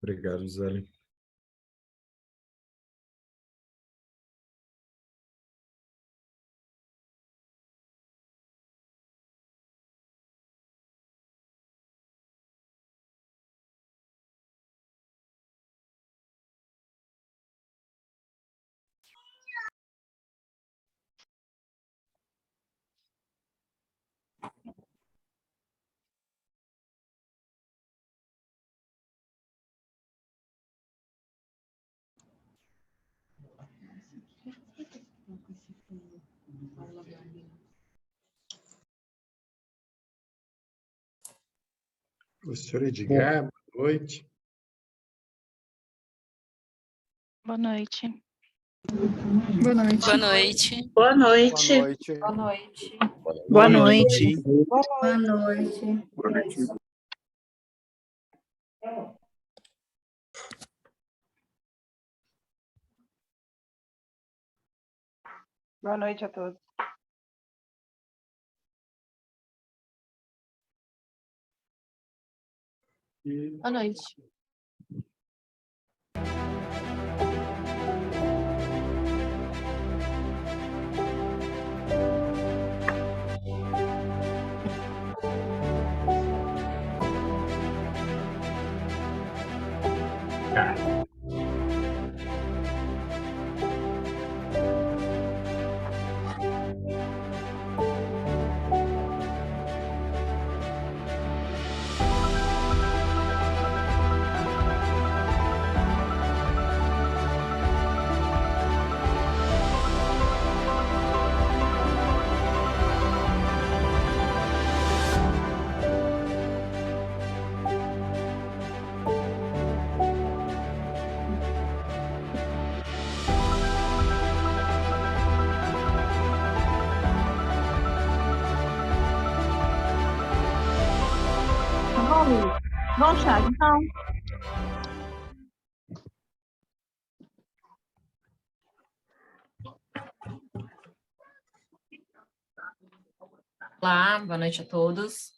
Obrigado, Gisele. Professor Edgar, boa noite. Boa noite. Boa noite. Boa noite. Boa noite. Boa noite. Boa noite. Boa noite. Boa noite. Boa noite a todos. Boa noite. Vamos, Thiago, então. Olá, boa noite a todos.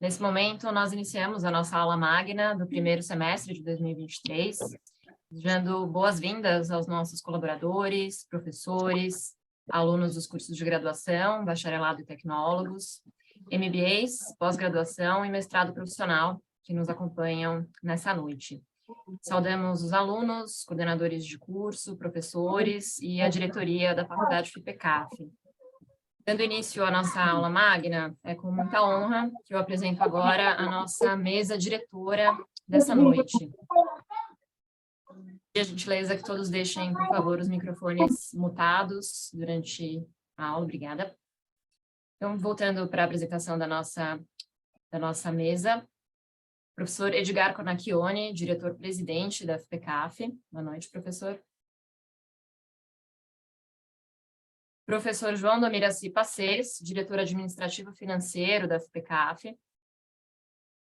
Nesse momento, nós iniciamos a nossa aula magna do primeiro semestre de 2023, desejando boas-vindas aos nossos colaboradores, professores, alunos dos cursos de graduação, bacharelado e tecnólogos, MBAs, pós-graduação e mestrado profissional que nos acompanham nessa noite. Saudamos os alunos, coordenadores de curso, professores e a diretoria da Faculdade FIPECAF. Dando início à nossa aula magna, é com muita honra que eu apresento agora a nossa mesa diretora dessa noite. E a gentileza que todos deixem, por favor, os microfones mutados durante a aula. Obrigada. Então, voltando para a apresentação da nossa mesa, professor Edgar Cornacchione, diretor-presidente da FIPECAF. Boa noite, professor. Professor João Domiraci Passeres, diretor administrativo financeiro da FIPECAF.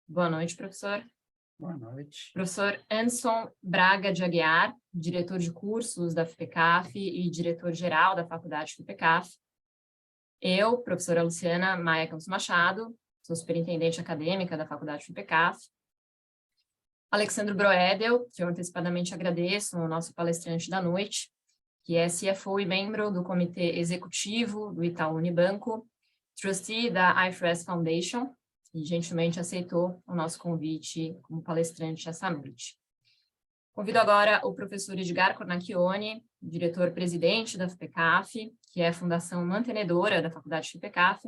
Boa noite, professor. Boa noite. Professor Anderson Braga de Aguiar, diretor de cursos da FIPECAF e diretor-geral da Faculdade FIPECAF. Eu, professora Luciana Maia Campos Machado, sou superintendente acadêmica da Faculdade FIPECAF. Alexandre Broedel, que eu antecipadamente agradeço, o nosso palestrante da noite, que é CFO e membro do Comitê Executivo do Itaú Unibanco, trustee da IFRS Foundation, e gentilmente aceitou o nosso convite como palestrante essa noite. Convido agora o professor Edgar Cornacchione, diretor-presidente da FIPECAF, que é a fundação mantenedora da Faculdade FIPECAF,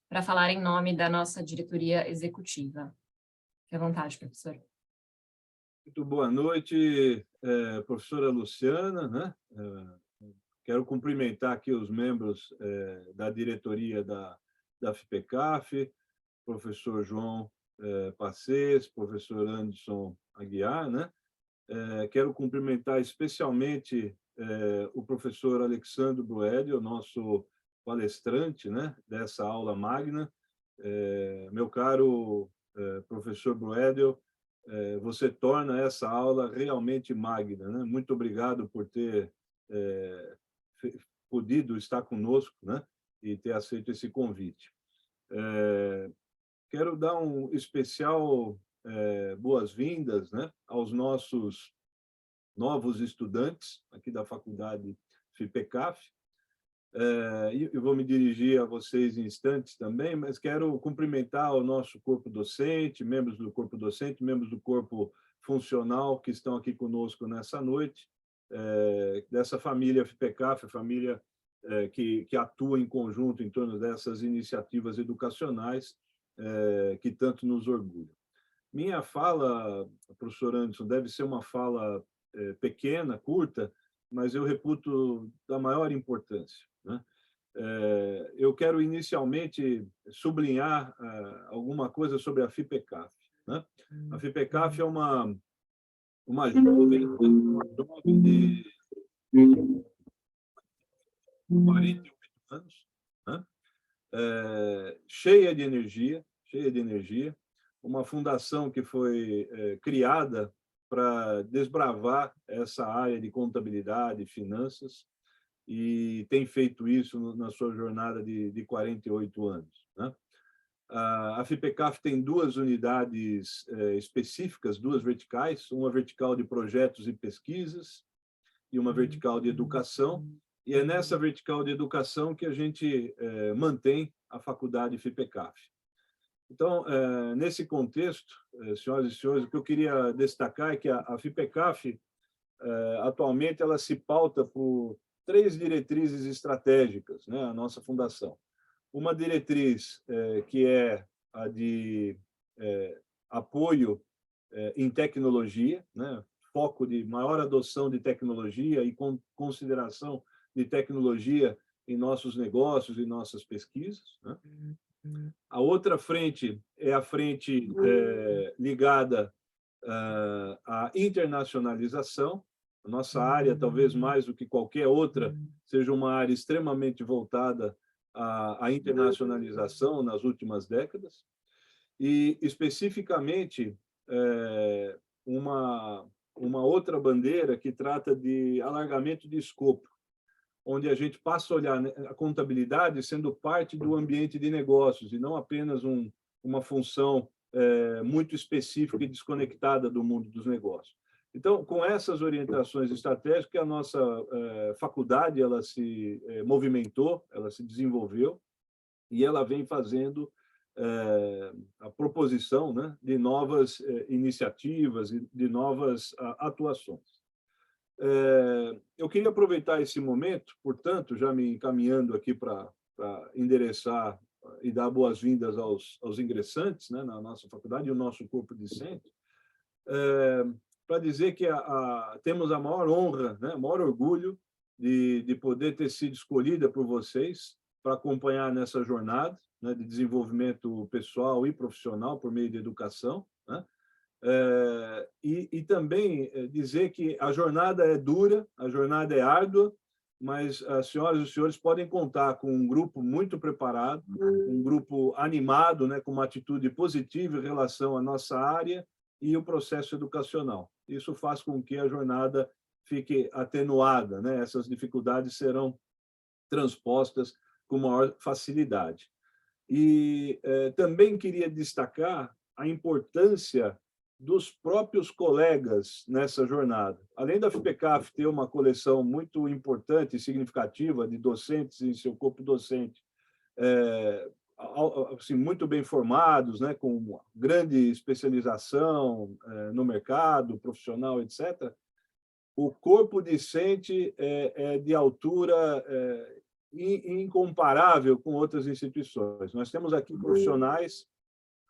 para falar em nome da nossa diretoria executiva. Fique à vontade, professor. Muito boa noite, professora Luciana, né? Quero cumprimentar aqui os membros da diretoria da FIPECAF, professor João Passeres, professor Anderson Aguiar, né? Quero cumprimentar especialmente o professor Alexandre Broedel, nosso palestrante, né, dessa aula magna. Meu caro professor Broedel, você torna essa aula realmente magna, né? Muito obrigado por ter podido estar conosco, né? E ter aceito esse convite. quero dar um especial boas-vindas, né, aos nossos novos estudantes aqui da Faculdade FIPECAF. Eu vou me dirigir a vocês em instantes também, mas quero cumprimentar o nosso corpo docente, membros do corpo docente, membros do corpo funcional que estão aqui conosco nessa noite, dessa família FIPECAF, família que atua em conjunto em torno dessas iniciativas educacionais que tanto nos orgulham. Minha fala, professor Anderson, deve ser uma fala pequena, curta, mas eu reputo da maior importância, né? Eu quero inicialmente sublinhar alguma coisa sobre a FIPECAF, né? A FIPECAF é uma jovem de 48 anos, né? Cheia de energia, uma fundação que foi criada para desbravar essa área de contabilidade e finanças, e tem feito isso na sua jornada de 48 anos, né? A FIPECAF tem duas unidades específicas, duas verticais, uma vertical de projetos e pesquisas e uma vertical de educação, e é nessa vertical de educação que a gente mantém a Faculdade FIPECAF. Então, nesse contexto, senhoras e senhores, o que eu queria destacar é que a FIPECAF, atualmente, ela se pauta por 3 diretrizes estratégicas, né, a nossa fundação. Uma diretriz que é a de apoio em tecnologia, né, foco de maior adoção de tecnologia e consideração de tecnologia em nossos negócios e nossas pesquisas, né? A outra frente é a frente ligada à internacionalização. A nossa área, talvez mais do que qualquer outra, seja uma área extremamente voltada à internacionalização nas últimas décadas. E, especificamente, uma outra bandeira que trata de alargamento de escopo, onde a gente passa a olhar a contabilidade sendo parte do ambiente de negócios e não apenas uma função muito específica e desconectada do mundo dos negócios. Então, com essas orientações estratégicas, a nossa faculdade ela se movimentou, ela se desenvolveu e ela vem fazendo a proposição, né, de novas iniciativas e de novas atuações. Eu queria aproveitar esse momento, portanto, já me encaminhando aqui para endereçar e dar boas-vindas aos ingressantes, né, na nossa faculdade e o nosso corpo discente, para dizer que temos a maior honra, né, o maior orgulho de poder ter sido escolhida por vocês para acompanhar nessa jornada, né, de desenvolvimento pessoal e profissional por meio de educação, né? E também dizer que a jornada é dura, a jornada é árdua, mas as senhoras e os senhores podem contar com um grupo muito preparado, um grupo animado, né, com uma atitude positiva em relação à nossa área e o processo educacional. Isso faz com que a jornada fique atenuada, né? Essas dificuldades serão transpostas com maior facilidade. E também queria destacar a importância dos próprios colegas nessa jornada. Além da FIPECAF ter uma coleção muito importante e significativa de docentes em seu corpo docente, assim, muito bem formados, né, com grande especialização no mercado, profissional, etc., o corpo discente é de altura incomparável com outras instituições. Nós temos aqui profissionais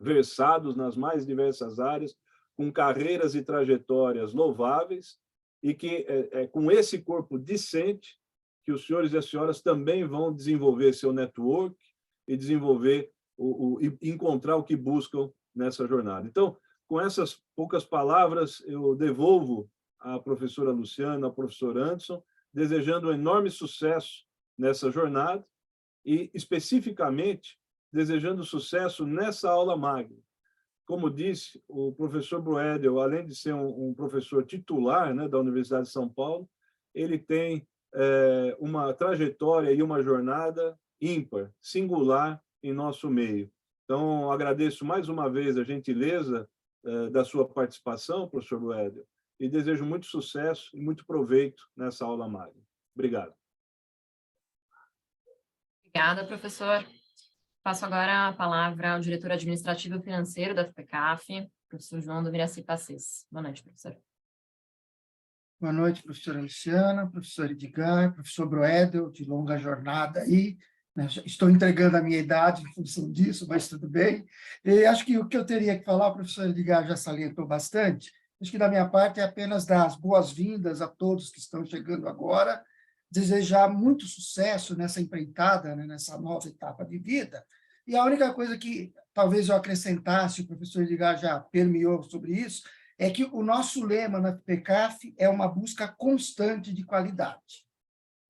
versados nas mais diversas áreas, com carreiras e trajetórias louváveis, e que com esse corpo discente que os senhores e as senhoras também vão desenvolver seu network e desenvolver encontrar o que buscam nessa jornada. Então, com essas poucas palavras, eu devolvo à professora Luciana, ao professor Anderson, desejando um enorme sucesso nessa jornada e, especificamente, desejando sucesso nessa aula magna. Como disse o professor Broedel, além de ser um professor titular, né, da Universidade de São Paulo, ele tem uma trajetória e uma jornada ímpar, singular em nosso meio. Então, agradeço mais uma vez a gentileza da sua participação, professor Boéder, e desejo muito sucesso e muito proveito nessa aula magna. Obrigado. Obrigada, professor. Passo agora a palavra ao diretor administrativo e financeiro da FPCAF, professor João do Miraci Passes. Boa noite, professor. Boa noite, professora Luciana, professor Edgar, professor Broedel, de longa jornada aí, né? Estou entregando a minha idade em função disso, mas tudo bem. E acho que o que eu teria que falar, o professor Edgar já salientou bastante, acho que da minha parte é apenas dar as boas-vindas a todos que estão chegando agora, desejar muito sucesso nessa empreitada, né, nessa nova etapa de vida. E a única coisa que talvez eu acrescentasse, o professor Edgar já permeou sobre isso, é que o nosso lema na FPCAF é uma busca constante de qualidade.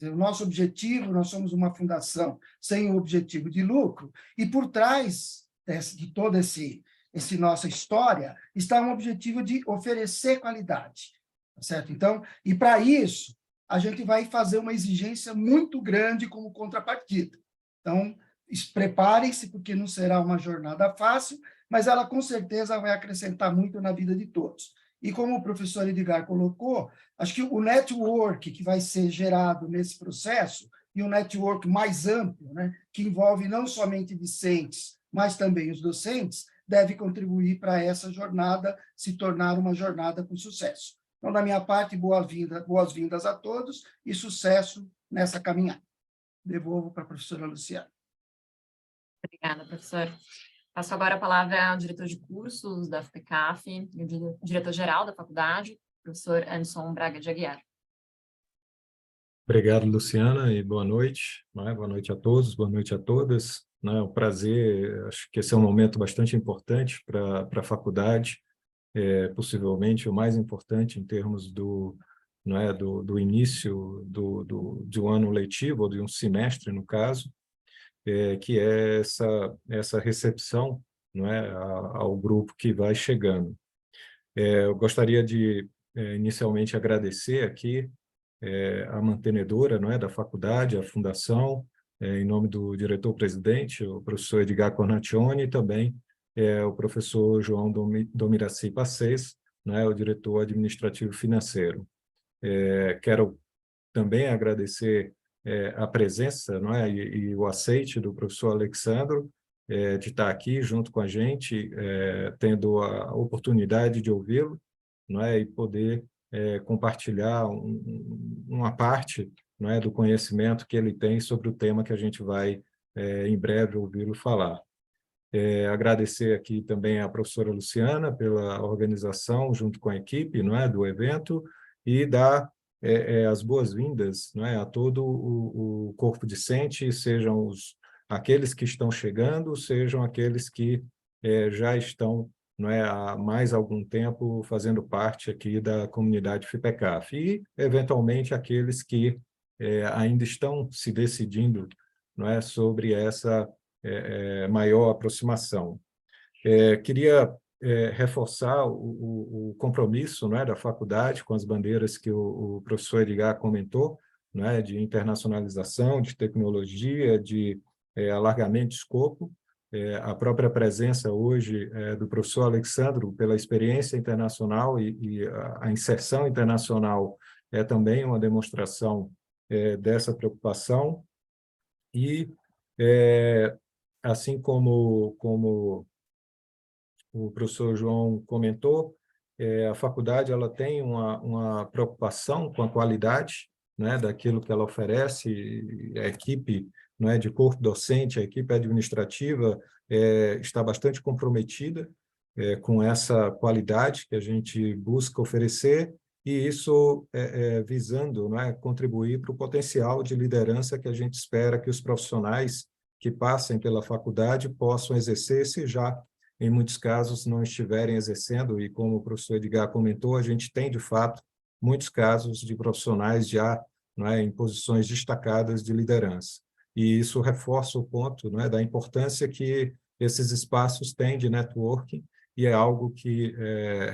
O nosso objetivo, nós somos uma fundação sem o objetivo de lucro, e por trás de toda essa nossa história está um objetivo de oferecer qualidade. Tá certo? Então, e para isso, a gente vai fazer uma exigência muito grande como contrapartida. Então, preparem-se, porque não será uma jornada fácil, mas ela com certeza vai acrescentar muito na vida de todos. E como o professor Edgar colocou, acho que o network que vai ser gerado nesse processo, e um network mais amplo, né, que envolve não somente discentes, mas também os docentes, deve contribuir para essa jornada se tornar uma jornada com sucesso. Então, da minha parte, boas-vindas a todos e sucesso nessa caminhada. Devolvo para a professora Luciana. Obrigada, professor. Passo agora a palavra ao diretor de cursos da FPCAF e o diretor-geral da faculdade, professor Anderson Braga de Aguiar. Obrigado, Luciana, e boa noite. Né? Boa noite a todos, boa noite a todas. Né? É um prazer, acho que esse é um momento bastante importante para a faculdade, possivelmente o mais importante em termos do início de um ano letivo, ou de um semestre, no caso, que é essa recepção, não é, ao grupo que vai chegando. Eu gostaria de, inicialmente, agradecer aqui a mantenedora, não é, da faculdade, a fundação, em nome do diretor-presidente, o professor Edgar Cornacchione, e também o professor João do Miraci Passes, não é, o diretor administrativo financeiro. Quero também agradecer a presença, não é, e o aceite do professor Alexandro, de estar aqui junto com a gente, tendo a oportunidade de ouvi-lo, não é, e poder compartilhar uma parte, não é, do conhecimento que ele tem sobre o tema que a gente vai, em breve, ouvi-lo falar. Agradecer aqui também à professora Luciana pela organização, junto com a equipe, não é, do evento, e dar as boas-vindas, não é, a todo o corpo discente, sejam aqueles que estão chegando, sejam aqueles que já estão, não é, há mais algum tempo fazendo parte aqui da comunidade FPCAF, e, eventualmente, aqueles que ainda estão se decidindo, não é, sobre essa maior aproximação. Queria reforçar o compromisso, não é, da faculdade com as bandeiras que o professor Edgar comentou, não é, de internacionalização, de tecnologia, de alargamento de escopo. A própria presença hoje do professor Alexandro, pela experiência internacional e a inserção internacional, é também uma demonstração dessa preocupação. E, assim como o professor João comentou, a faculdade ela tem uma preocupação com a qualidade, né, daquilo que ela oferece. A equipe, não é, de corpo docente, a equipe administrativa está bastante comprometida com essa qualidade que a gente busca oferecer, e isso visando, não é, contribuir para o potencial de liderança que a gente espera que os profissionais que passem pela faculdade possam exercer, se já, em muitos casos, não estiverem exercendo, e como o professor Edgar comentou, a gente tem, de fato, muitos casos de profissionais já, não é, em posições destacadas de liderança. E isso reforça o ponto, não é, da importância que esses espaços têm de networking, e é algo que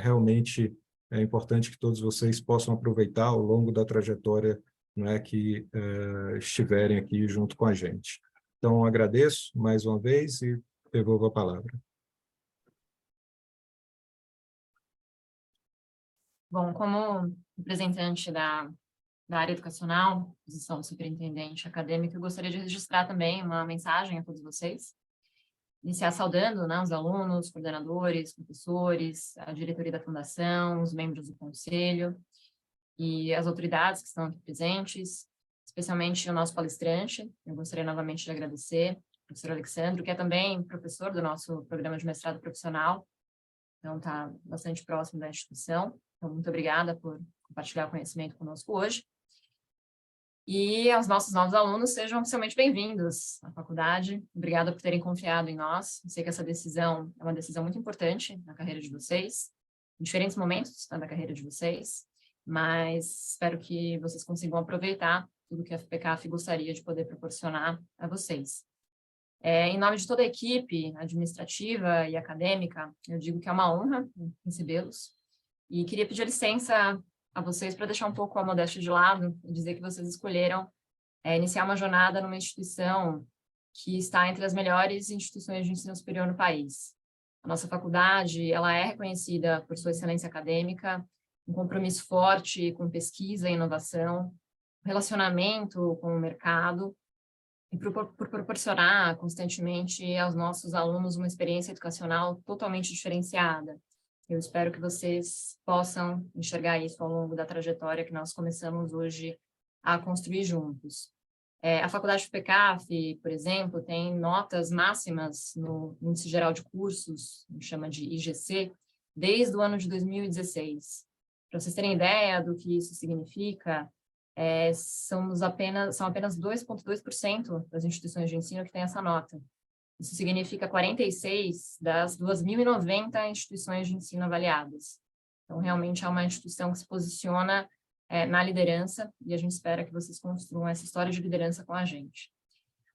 realmente é importante que todos vocês possam aproveitar ao longo da trajetória, não é, que estiverem aqui junto com a gente. Então, agradeço mais uma vez e devolvo a palavra. Bom, como representante da área educacional, posição do superintendente acadêmico, eu gostaria de registrar também uma mensagem a todos vocês. Iniciar saudando, né, os alunos, coordenadores, professores, a diretoria da fundação, os membros do conselho e as autoridades que estão aqui presentes, especialmente o nosso palestrante. Eu gostaria novamente de agradecer ao professor Alexandro, que é também professor do nosso programa de mestrado profissional, então está bastante próximo da instituição. Então, muito obrigada por compartilhar conhecimento conosco hoje. E aos nossos novos alunos, sejam oficialmente bem-vindos à faculdade. Obrigada por terem confiado em nós. Eu sei que essa decisão é uma decisão muito importante na carreira de vocês, em diferentes momentos, tá, da carreira de vocês, mas espero que vocês consigam aproveitar tudo que a FPCAF gostaria de poder proporcionar a vocês. Em nome de toda a equipe administrativa e acadêmica, eu digo que é uma honra recebê-los e queria pedir licença a vocês para deixar um pouco a modéstia de lado e dizer que vocês escolheram iniciar uma jornada numa instituição que está entre as melhores instituições de ensino superior no país. A nossa faculdade, ela é reconhecida por sua excelência acadêmica, um compromisso forte com pesquisa e inovação, relacionamento com o mercado e por proporcionar constantemente aos nossos alunos uma experiência educacional totalmente diferenciada. Eu espero que vocês possam enxergar isso ao longo da trajetória que nós começamos hoje a construir juntos. A Faculdade FPCAF, por exemplo, tem notas máximas no Índice Geral de Cursos, que chama de IGC, desde o ano de 2016. Para vocês terem ideia do que isso significa, são apenas 2,2% das instituições de ensino que têm essa nota. Isso significa 46 das 2.090 instituições de ensino avaliadas. Então, realmente é uma instituição que se posiciona na liderança e a gente espera que vocês construam essa história de liderança com a gente.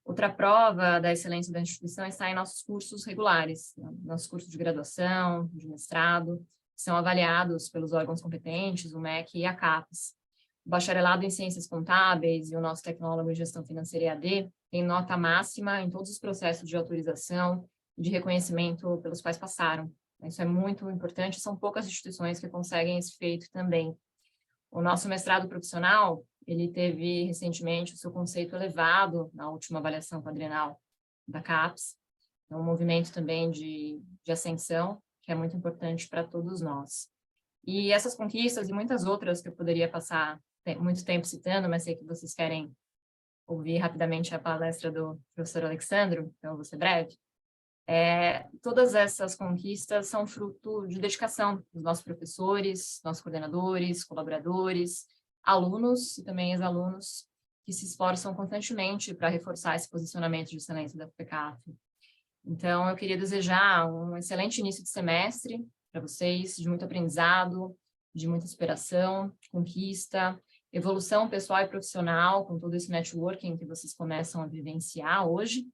Outra prova da excelência da instituição está em nossos cursos regulares, né? Nossos cursos de graduação, de mestrado, que são avaliados pelos órgãos competentes, o MEC e a CAPES. O bacharelado em Ciências Contábeis e o nosso tecnólogo em Gestão Financeira EAD tem nota máxima em todos os processos de autorização e de reconhecimento pelos quais passaram. Isso é muito importante, são poucas instituições que conseguem esse feito também. O nosso mestrado profissional, ele teve recentemente o seu conceito elevado na última avaliação quadrienal da CAPES, é um movimento também de ascensão, que é muito importante para todos nós. E essas conquistas e muitas outras que eu poderia passar muito tempo citando, mas sei que vocês querem ouvir rapidamente a palestra do professor Alexandro, então eu vou ser breve. Todas essas conquistas são fruto de dedicação dos nossos professores, nossos coordenadores, colaboradores, alunos e também ex-alunos que se esforçam constantemente para reforçar esse posicionamento de excelência da FPCAF. Então, eu queria desejar um excelente início de semestre para vocês, de muito aprendizado, de muita inspiração, conquista, evolução pessoal e profissional, com todo esse networking que vocês começam a vivenciar hoje.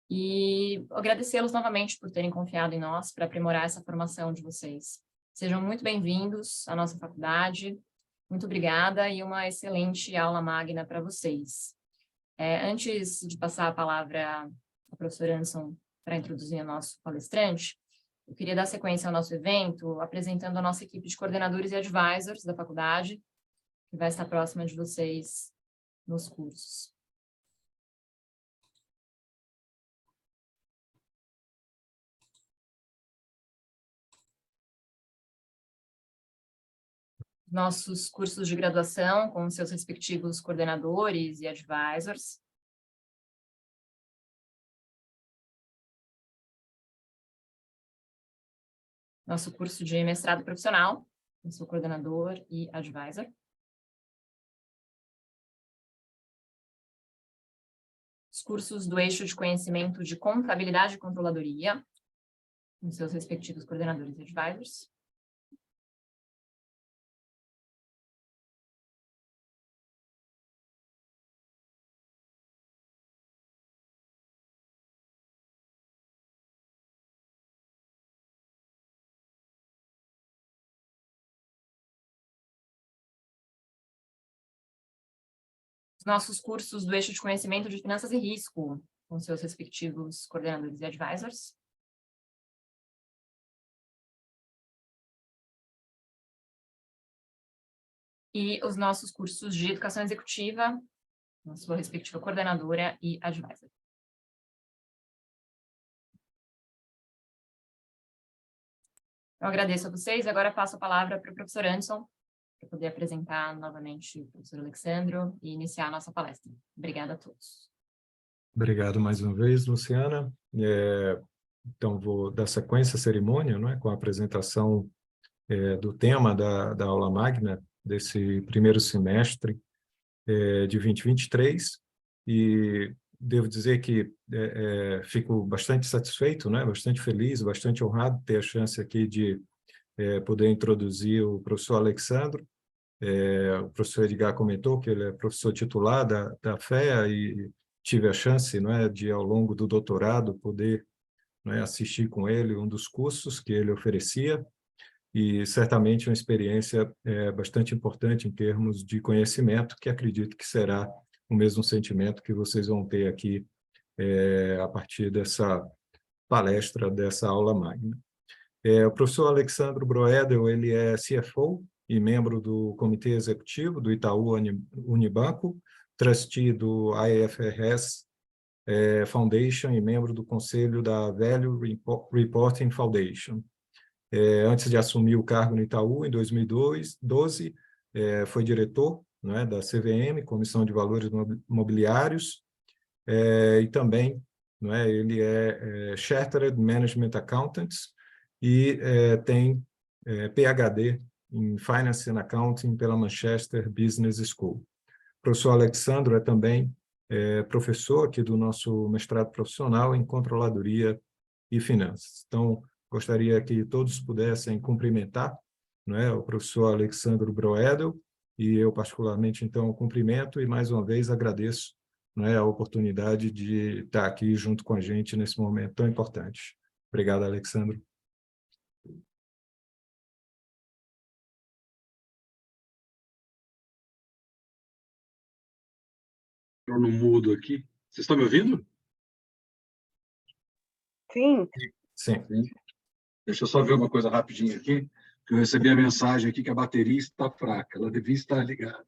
E agradecê-los novamente por terem confiado em nós para aprimorar essa formação de vocês. Sejam muito bem-vindos à nossa faculdade. Muito obrigada e uma excelente aula magna para vocês. Antes de passar a palavra ao professor Anderson para introduzir o nosso palestrante, eu queria dar sequência ao nosso evento, apresentando a nossa equipe de coordenadores e advisors da faculdade, que vai estar próxima de vocês nos cursos. Nossos cursos de graduação, com seus respectivos coordenadores e advisors. Nosso curso de mestrado profissional, com seu coordenador e advisor. Os cursos do eixo de conhecimento de contabilidade e controladoria, com seus respectivos coordenadores e advisors. Nossos cursos do eixo de conhecimento de finanças e risco, com seus respectivos coordenadores e advisors. E os nossos cursos de educação executiva, na sua respectiva coordenadora e advisor. Eu agradeço a vocês, agora passo a palavra para o professor Anderson, para poder apresentar novamente o professor Alexandro e iniciar a nossa palestra. Obrigada a todos. Obrigado mais uma vez, Luciana. Então, vou dar sequência à cerimônia, não é? Com a apresentação do tema da aula magna desse primeiro semestre de 2023, e devo dizer que fico bastante satisfeito, né? Bastante feliz, bastante honrado de ter a chance aqui de poder introduzir o professor Alexandro. O professor Edgar comentou que ele é professor titular da FEA e tive a chance, não é, de, ao longo do doutorado, poder, não é, assistir com ele um dos cursos que ele oferecia, e certamente uma experiência bastante importante em termos de conhecimento, que acredito que será o mesmo sentimento que vocês vão ter aqui a partir dessa palestra, dessa aula magna. O professor Alexandro Broedel, ele é CFO e membro do Comitê Executivo do Itaú Unibanco, trustee do IFRS Foundation e membro do Conselho da Value Reporting Foundation. Antes de assumir o cargo no Itaú, em 2012, foi diretor, não é, da CVM, Comissão de Valores Mobiliários, e também, não é, ele é Chartered Management Accountant e tem PhD em Finance and Accounting pela Manchester Business School. O professor Alexandro é também professor aqui do nosso mestrado profissional em Controladoria e Finanças. Então, gostaria que todos pudessem cumprimentar, não é, o professor Alexandro Broedel, e eu particularmente, então, cumprimento e, mais uma vez, agradeço, não é, a oportunidade de estar aqui junto com a gente nesse momento tão importante. Obrigado, Alexandro. Eu não mudo aqui. Vocês estão me ouvindo? Sim. Sim. Deixa eu só ver uma coisa rapidinho aqui, que eu recebi a mensagem aqui que a bateria está fraca, ela devia estar ligada.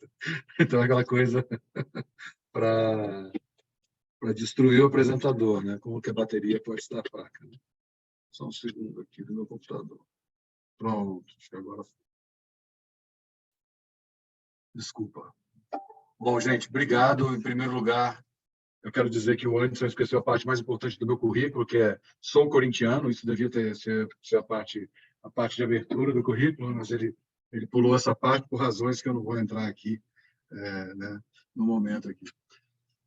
Então, aquela coisa para destruir o apresentador, né? Como que a bateria pode estar fraca. Né? Só um segundo aqui do meu computador. Pronto, acho que agora... Desculpa. Bom, gente, obrigado. Em primeiro lugar, eu quero dizer que o Anderson esqueceu a parte mais importante do meu currículo, que é sou corintiano. Isso devia ser a parte de abertura do currículo, mas ele pulou essa parte por razões que eu não vou entrar aqui né, no momento aqui.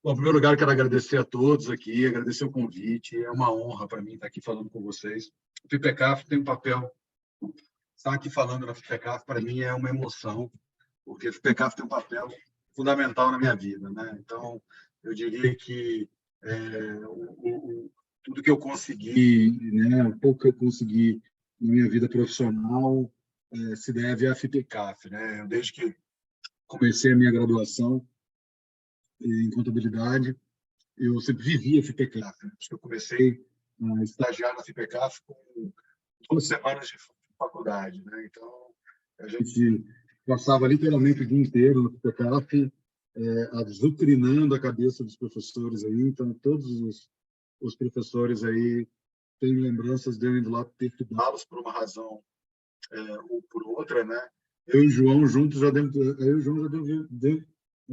Bom, em primeiro lugar, eu quero agradecer a todos aqui, agradecer o convite. É uma honra para mim estar aqui falando com vocês. O FIPECAF tem um papel... Estar aqui falando na FIPECAF, para mim, é uma emoção, porque a FIPECAF tem um papel fundamental na minha vida, né? Então, eu diria que tudo que eu consegui, né, o pouco que eu consegui na minha vida profissional se deve à FIPECAF, né? Desde que comecei a minha graduação em contabilidade, eu sempre vivi a FIPECAF. Né? Eu comecei a estagiar na FIPECAF com 2 semanas de faculdade, né? Então, a gente passava literalmente o dia inteiro no FIPECAF, azucrinando a cabeça dos professores aí. Então, todos os professores aí têm lembranças de eu indo lá ter que dá-los por uma razão ou por outra, né? Eu e o João juntos já acho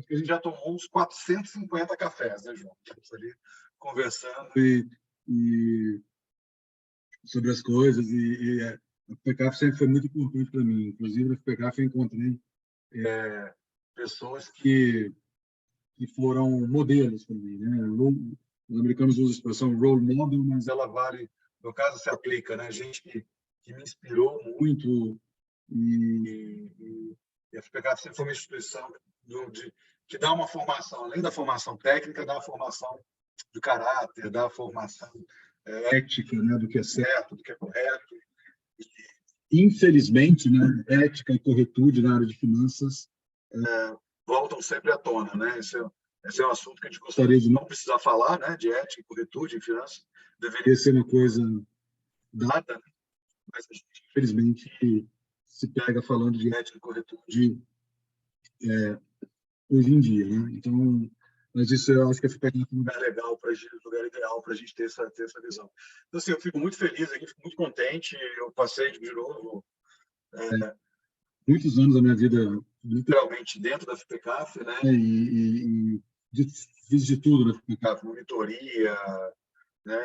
que a gente já tomou uns 450 cafés, né, João? Estamos ali conversando e sobre as coisas e a FIPECAF sempre foi muito importante para mim. Inclusive, na FIPECAF eu encontrei pessoas que foram modelos para mim, né? Os americanos usam a expressão role model, mas ela vale, no caso, se aplica, né? Gente que me inspirou muito e a FIPECAF sempre foi uma instituição que dá uma formação, além da formação técnica, dá a formação de caráter, dá a formação ética, né? Do que é certo, do que é correto. E, infelizmente, né? Ética e corretude na área de finanças voltam sempre à tona, né? Isso Esse é um assunto que a gente gostaria de não precisar falar, né? De ética, corretude em finanças. Deveria ser uma coisa dada, né? Mas a gente, infelizmente, se pega falando de ética e corretude hoje em dia, né? Então, mas isso eu acho que fica um lugar legal, um lugar ideal para a gente ter essa visão. Então, assim, eu fico muito feliz aqui, fico muito contente. Eu passei, de novo, muitos anos da minha vida, literalmente, dentro da FPCAF, né? E fiz de tudo na FPCAF, monitoria, né?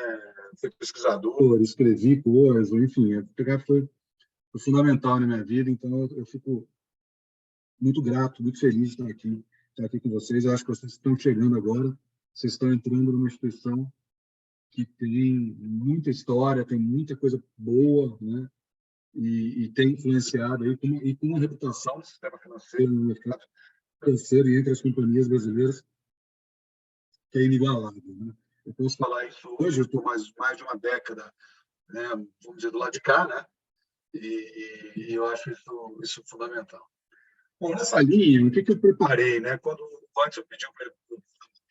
Fui pesquisador, escrevi coisas, enfim, a FPCAF foi fundamental na minha vida, então eu fico muito grato, muito feliz de estar aqui com vocês. Eu acho que vocês estão chegando agora, vocês estão entrando numa instituição que tem muita história, tem muita coisa boa, né? E tem influenciado aí com uma reputação do sistema financeiro, no mercado financeiro e entre as companhias brasileiras, que é inigualável, né? Eu posso falar isso hoje, eu estou mais de uma década, né, vamos dizer, do lado de cá, né? E eu acho isso fundamental. Bom, nessa linha, o que eu preparei, né? Antes eu pedi para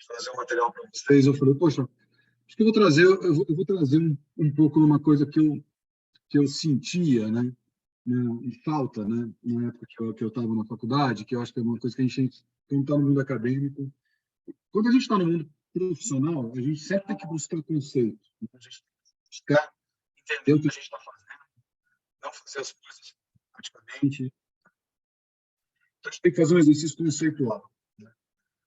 trazer um material para vocês, eu falei, poxa, acho que eu vou trazer um pouco de uma coisa que eu sentia, né? E falta, né? Na época que eu estava na faculdade, que eu acho que é uma coisa que a gente, quando está no mundo acadêmico, quando a gente está no mundo profissional, a gente sempre tem que buscar conceito, a gente tem que buscar entender o que a gente está fazendo, não fazer as coisas praticamente. Então, a gente tem que fazer um exercício conceitual, né?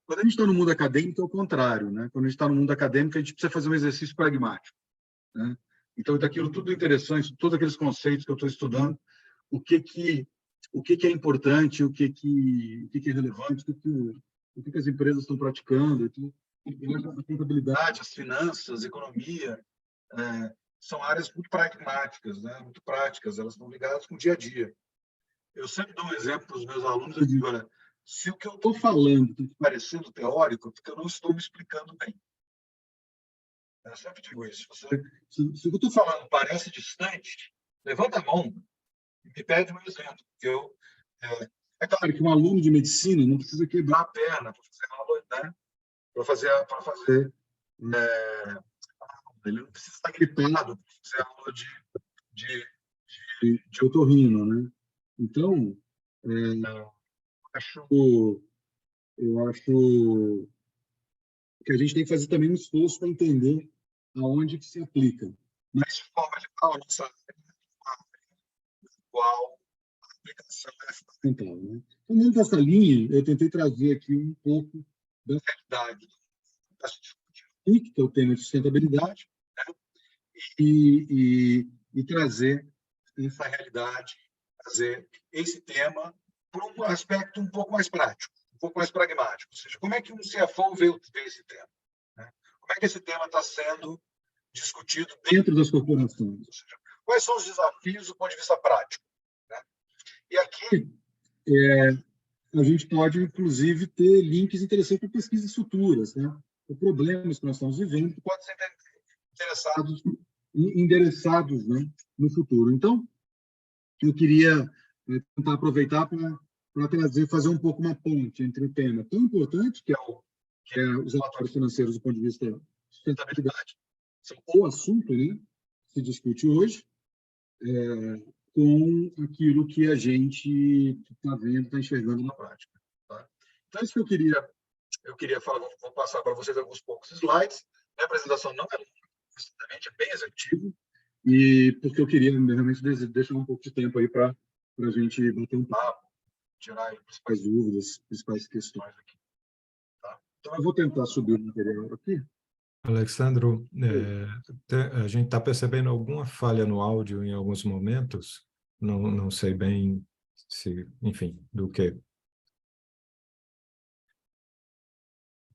Quando a gente está no mundo acadêmico, é o contrário, né? Quando a gente está no mundo acadêmico, a gente precisa fazer um exercício pragmático, né? Então, daquilo tudo interessante, todos aqueles conceitos que eu estou estudando, o que é importante, o que é relevante, o que as empresas estão praticando, a contabilidade, as finanças, a economia, são áreas muito pragmáticas, né? Muito práticas, elas estão ligadas com o dia a dia. Eu sempre dou um exemplo para os meus alunos, eu digo, olha, se o que eu estou falando está parecendo teórico, é porque eu não estou me explicando bem. Eu sempre digo isso. Se o que eu estou falando parece distante, levanta a mão e me pede um exemplo. É claro que um aluno de medicina não precisa quebrar a perna para fazer aula, né? Para fazer ele não precisa estar gripado para fazer aula de otorrino, né? Então, eu acho que a gente tem que fazer também um esforço para entender aonde que se aplica. Mas, de forma geral, a nossa qual a aplicação é fundamental, né? Então, dentro dessa linha, eu tentei trazer aqui um pouco da realidade que é o tema de sustentabilidade, né? E trazer essa realidade, trazer esse tema para um aspecto um pouco mais prático, um pouco mais pragmático. Ou seja, como é que um CFO vê esse tema, né? Como é que esse tema está sendo discutido dentro das corporações? Ou seja, quais são os desafios do ponto de vista prático, né? E aqui a gente pode, inclusive, ter links interessantes para pesquisas futuras, né? Para problemas que nós estamos vivendo que podem ser endereçados, né, no futuro. Então, eu queria tentar aproveitar para fazer um pouco uma ponte entre o tema tão importante, que é os relatórios financeiros do ponto de vista de sustentabilidade, o assunto, né, que se discute hoje, com aquilo que a gente está vendo, está enxergando na prática. Tá? Então, isso que eu queria falar, vou passar para vocês alguns poucos slides. A apresentação não é longa, é bem executiva, e porque eu queria realmente deixar um pouco de tempo aí para a gente bater um papo, tirar as principais dúvidas, as principais questões aqui. Tá? Então, eu vou tentar subir o material aqui. Alexandro, a gente está percebendo alguma falha no áudio em alguns momentos, não sei bem se, enfim, do que.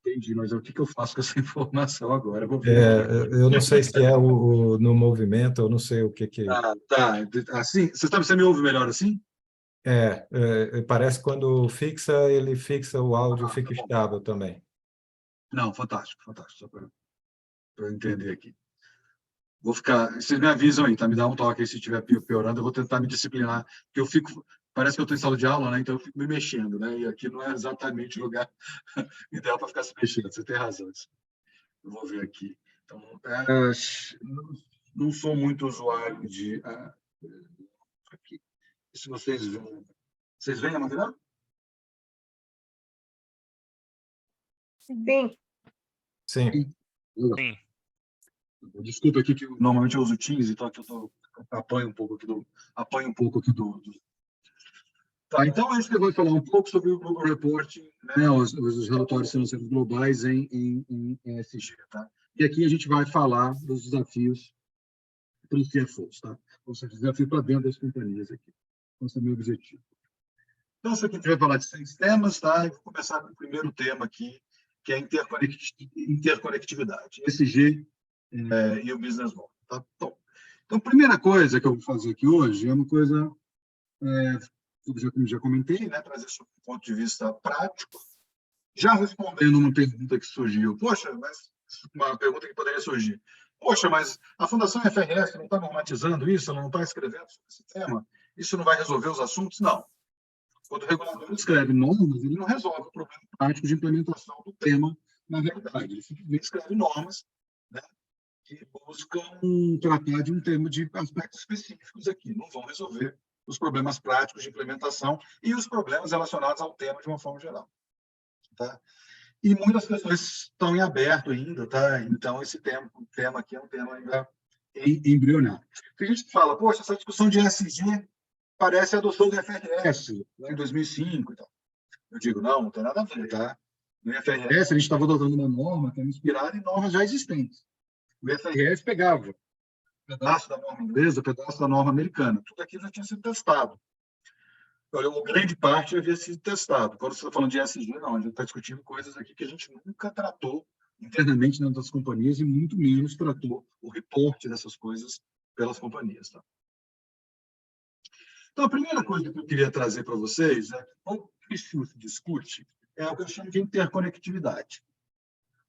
Entendi, mas o que eu faço com essa informação agora? Eu não sei se é no movimento, eu não sei o que que... Tá. Assim, você me ouve melhor assim? Parece que quando ele fixa o áudio, fica estável também. Não, fantástico, só para eu entender aqui. Vou ficar... Vocês me avisam aí, tá? Me dá um toque aí se estiver piorando, eu vou tentar me disciplinar, porque eu fico parece que eu estou em sala de aula, né? Então eu fico me mexendo, né? E aqui não é exatamente o lugar ideal para ficar se mexendo. Você tem razão. Eu vou ver aqui. Então, não sou muito usuário de... aqui. Se vocês veem... Vocês veem a material? Sim. Sim. Sim. Desculpa aqui que normalmente eu uso Teams, então aqui eu apanho um pouco aqui do... Tá, então a gente vai falar um pouco sobre o Global Reporting, né, os relatórios financeiros globais em ESG, tá? E aqui a gente vai falar dos desafios para os CFOs, tá? Ou seja, desafios para dentro das companhias aqui. Esse é o meu objetivo. Então, isso aqui a gente vai falar de 6 temas, tá? Eu vou começar com o primeiro tema aqui, que é a interconectividade, ESG e o Business Model, tá? Então, a primeira coisa que eu vou fazer aqui hoje é uma coisa... como já comentei, né, trazer isso do ponto de vista prático, já respondendo uma pergunta que surgiu. Poxa, mas uma pergunta que poderia surgir. Poxa, mas a Fundação FRS não está normatizando isso, ela não está escrevendo sobre esse tema? Isso não vai resolver os assuntos? Não. Quando o regulador escreve normas, ele não resolve o problema prático de implementação do tema na realidade. Ele simplesmente escreve normas, né, que buscam tratar de um tema de aspectos específicos aqui. Não vão resolver os problemas práticos de implementação e os problemas relacionados ao tema de uma forma geral. Tá? E muitas questões estão em aberto ainda, tá? Então esse tema aqui é um tema ainda embrionário. A gente fala, poxa, essa discussão de ESG parece a adoção do FRS, lá em 2005. Então. Eu digo, não tem nada a ver, tá? No FRS a gente estava adotando uma norma que era inspirada em normas já existentes. O FRS pegava pedaço da norma inglesa, pedaço da norma americana. Tudo aquilo já tinha sido testado. Uma grande parte havia sido testado. Quando você está falando de ESG, não, a gente está discutindo coisas aqui que a gente nunca tratou internamente dentro das companhias e muito menos tratou o reporte dessas coisas pelas companhias. Tá? Então, a primeira coisa que eu queria trazer para vocês é que pouquíssimo se discute é o que eu chamo de interconectividade.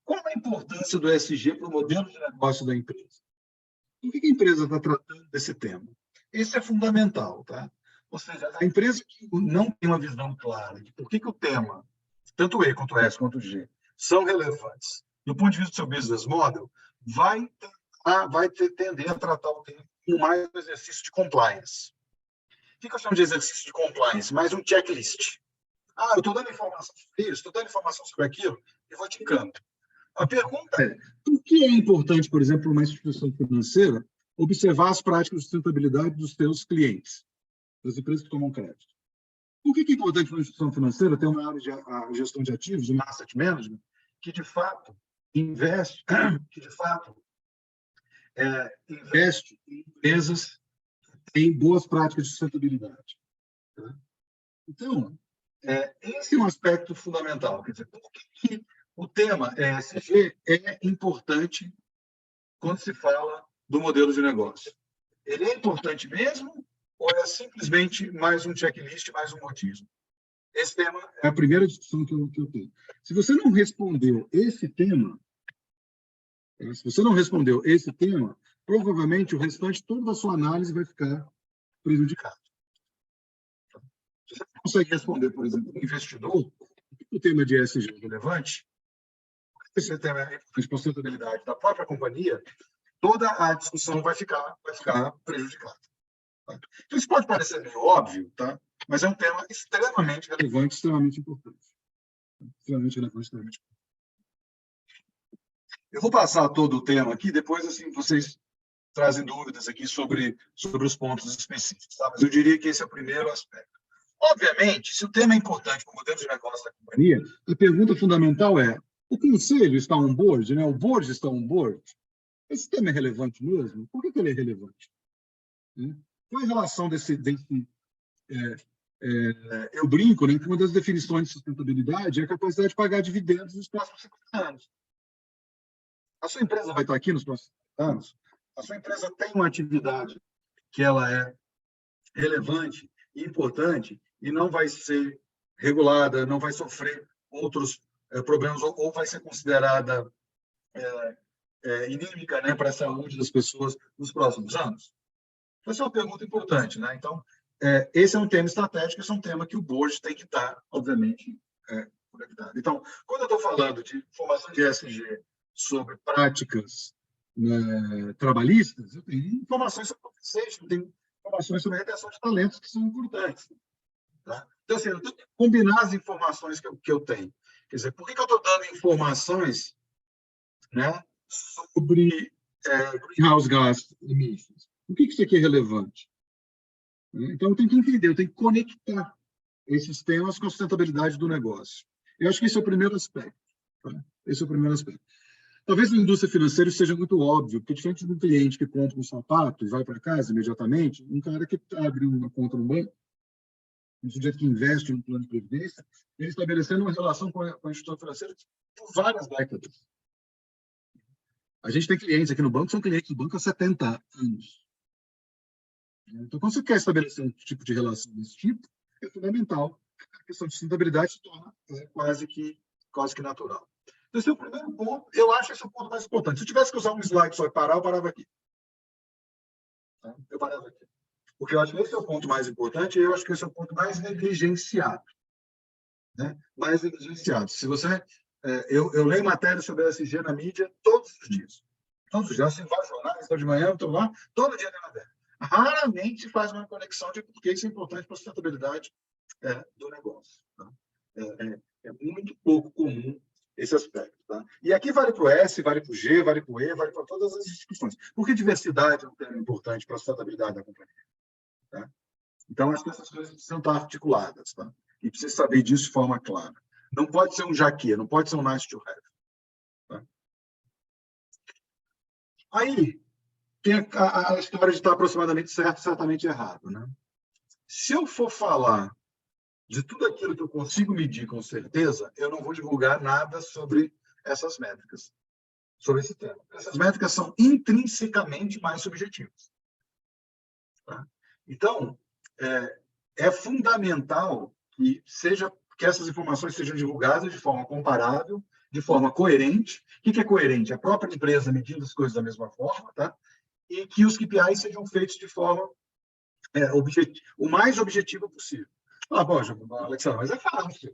Qual a importância do ESG para o modelo de negócio da empresa? Por que a empresa está tratando desse tema? Isso é fundamental, tá? Ou seja, a empresa que não tem uma visão clara de por que o tema, tanto o E, quanto o S, quanto o G, são relevantes do ponto de vista do seu business model, vai tender a tratar o tema com mais um exercício de compliance. O que eu chamo de exercício de compliance? Mais um checklist. Eu estou dando informação sobre isso, estou dando informação sobre aquilo, e vou ticando. A pergunta é, por que é importante, por exemplo, para uma instituição financeira, observar as práticas de sustentabilidade dos seus clientes, das empresas que tomam crédito? Por que é importante para uma instituição financeira ter uma área de gestão de ativos, uma asset management, que de fato investe, investe em empresas que têm boas práticas de sustentabilidade? Tá? Então, esse é um aspecto fundamental. Quer dizer, por que o tema ESG é importante quando se fala do modelo de negócio? Ele é importante mesmo ou é simplesmente mais um checklist, mais um modismo? Esse tema é a primeira discussão que eu tenho. Se você não respondeu esse tema, provavelmente o restante, toda a sua análise vai ficar prejudicada. Se você não consegue responder, por exemplo, um investidor, o tema de ESG é relevante, esse tema é a responsabilidade da própria companhia, toda a discussão vai ficar prejudicada. Tá? Então, isso pode parecer meio óbvio, tá? Mas é um tema extremamente relevante, extremamente importante. Extremamente relevante, extremamente importante. Eu vou passar todo o tema aqui, depois assim, vocês trazem dúvidas aqui sobre os pontos específicos. Tá? Mas eu diria que esse é o primeiro aspecto. Obviamente, se o tema é importante para o modelo de negócio da companhia, a pergunta fundamental é: o conselho está on board, né? O board está on board? Esse tema é relevante mesmo? Por que ele é relevante? Qual a relação desse eu brinco, né, que uma das definições de sustentabilidade é a capacidade de pagar dividendos nos próximos 50 anos. A sua empresa vai estar aqui nos próximos 50 anos? A sua empresa tem uma atividade que ela é relevante e importante e não vai ser regulada, não vai sofrer outros problemas ou vai ser considerada inimiga, né, para a saúde das pessoas nos próximos anos? Essa é uma pergunta importante, né? Então, esse é um tema estratégico, esse é um tema que o board tem que estar, obviamente, conectado. Então, quando eu estou falando de formação de ESG sobre práticas trabalhistas, eu tenho informações sobre compensation, eu tenho informações sobre retenção de talentos que são importantes. Tá? Então, assim, eu tenho que combinar as informações que eu tenho. Quer dizer, por que eu estou dando informações, né, sobre greenhouse gas emissions? Por que isso aqui é relevante? Então, eu tenho que entender, eu tenho que conectar esses temas com a sustentabilidade do negócio. Eu acho que esse é o primeiro aspecto. Tá? Esse é o primeiro aspecto. Talvez na indústria financeira isso seja muito óbvio, porque diferente de um cliente que compra um sapato e vai para casa imediatamente, um cara que abre uma conta no banco, um sujeito que investe no plano de previdência, ele estabelecendo uma relação com a instituição financeira por várias décadas. A gente tem clientes aqui no banco, são clientes do banco há 70 anos. Então, quando você quer estabelecer um tipo de relação desse tipo, é fundamental. A questão de sustentabilidade se torna quase que natural. Então, esse é o primeiro ponto. Eu acho esse o ponto mais importante. Se eu tivesse que usar um slide só e parar, eu parava aqui. Eu parava aqui. Porque eu acho que esse é o ponto mais importante e eu acho que esse é o ponto mais negligenciado. Né? Mais negligenciado. Se você... eu leio matérias sobre ESG na mídia todos os dias. Todos os dias. Assim, vários jornais, estou de manhã, estou lá, todo dia tem matéria. Raramente faz uma conexão de por que isso é importante para a sustentabilidade do negócio. Tá? É muito pouco comum esse aspecto. Tá? E aqui vale para o S, vale para o G, vale para o E, vale para todas as instituições. Porque diversidade é um tema importante para a sustentabilidade da companhia. Tá? Então, acho que essas coisas precisam estar articuladas. Tá? E precisa saber disso de forma clara. Não pode ser um jaquê, não pode ser um nice to have. Tá? Aí, tem a história de estar aproximadamente certo, certamente errado. Né? Se eu for falar de tudo aquilo que eu consigo medir com certeza, eu não vou divulgar nada sobre essas métricas, sobre esse tema. Essas métricas são intrinsecamente mais subjetivas. Tá? Então, é fundamental que essas informações sejam divulgadas de forma comparável, de forma coerente. O que é coerente? A própria empresa medindo as coisas da mesma forma, tá? E que os KPIs sejam feitos de forma o mais objetiva possível. Poxa, Alexandre, mas é fácil.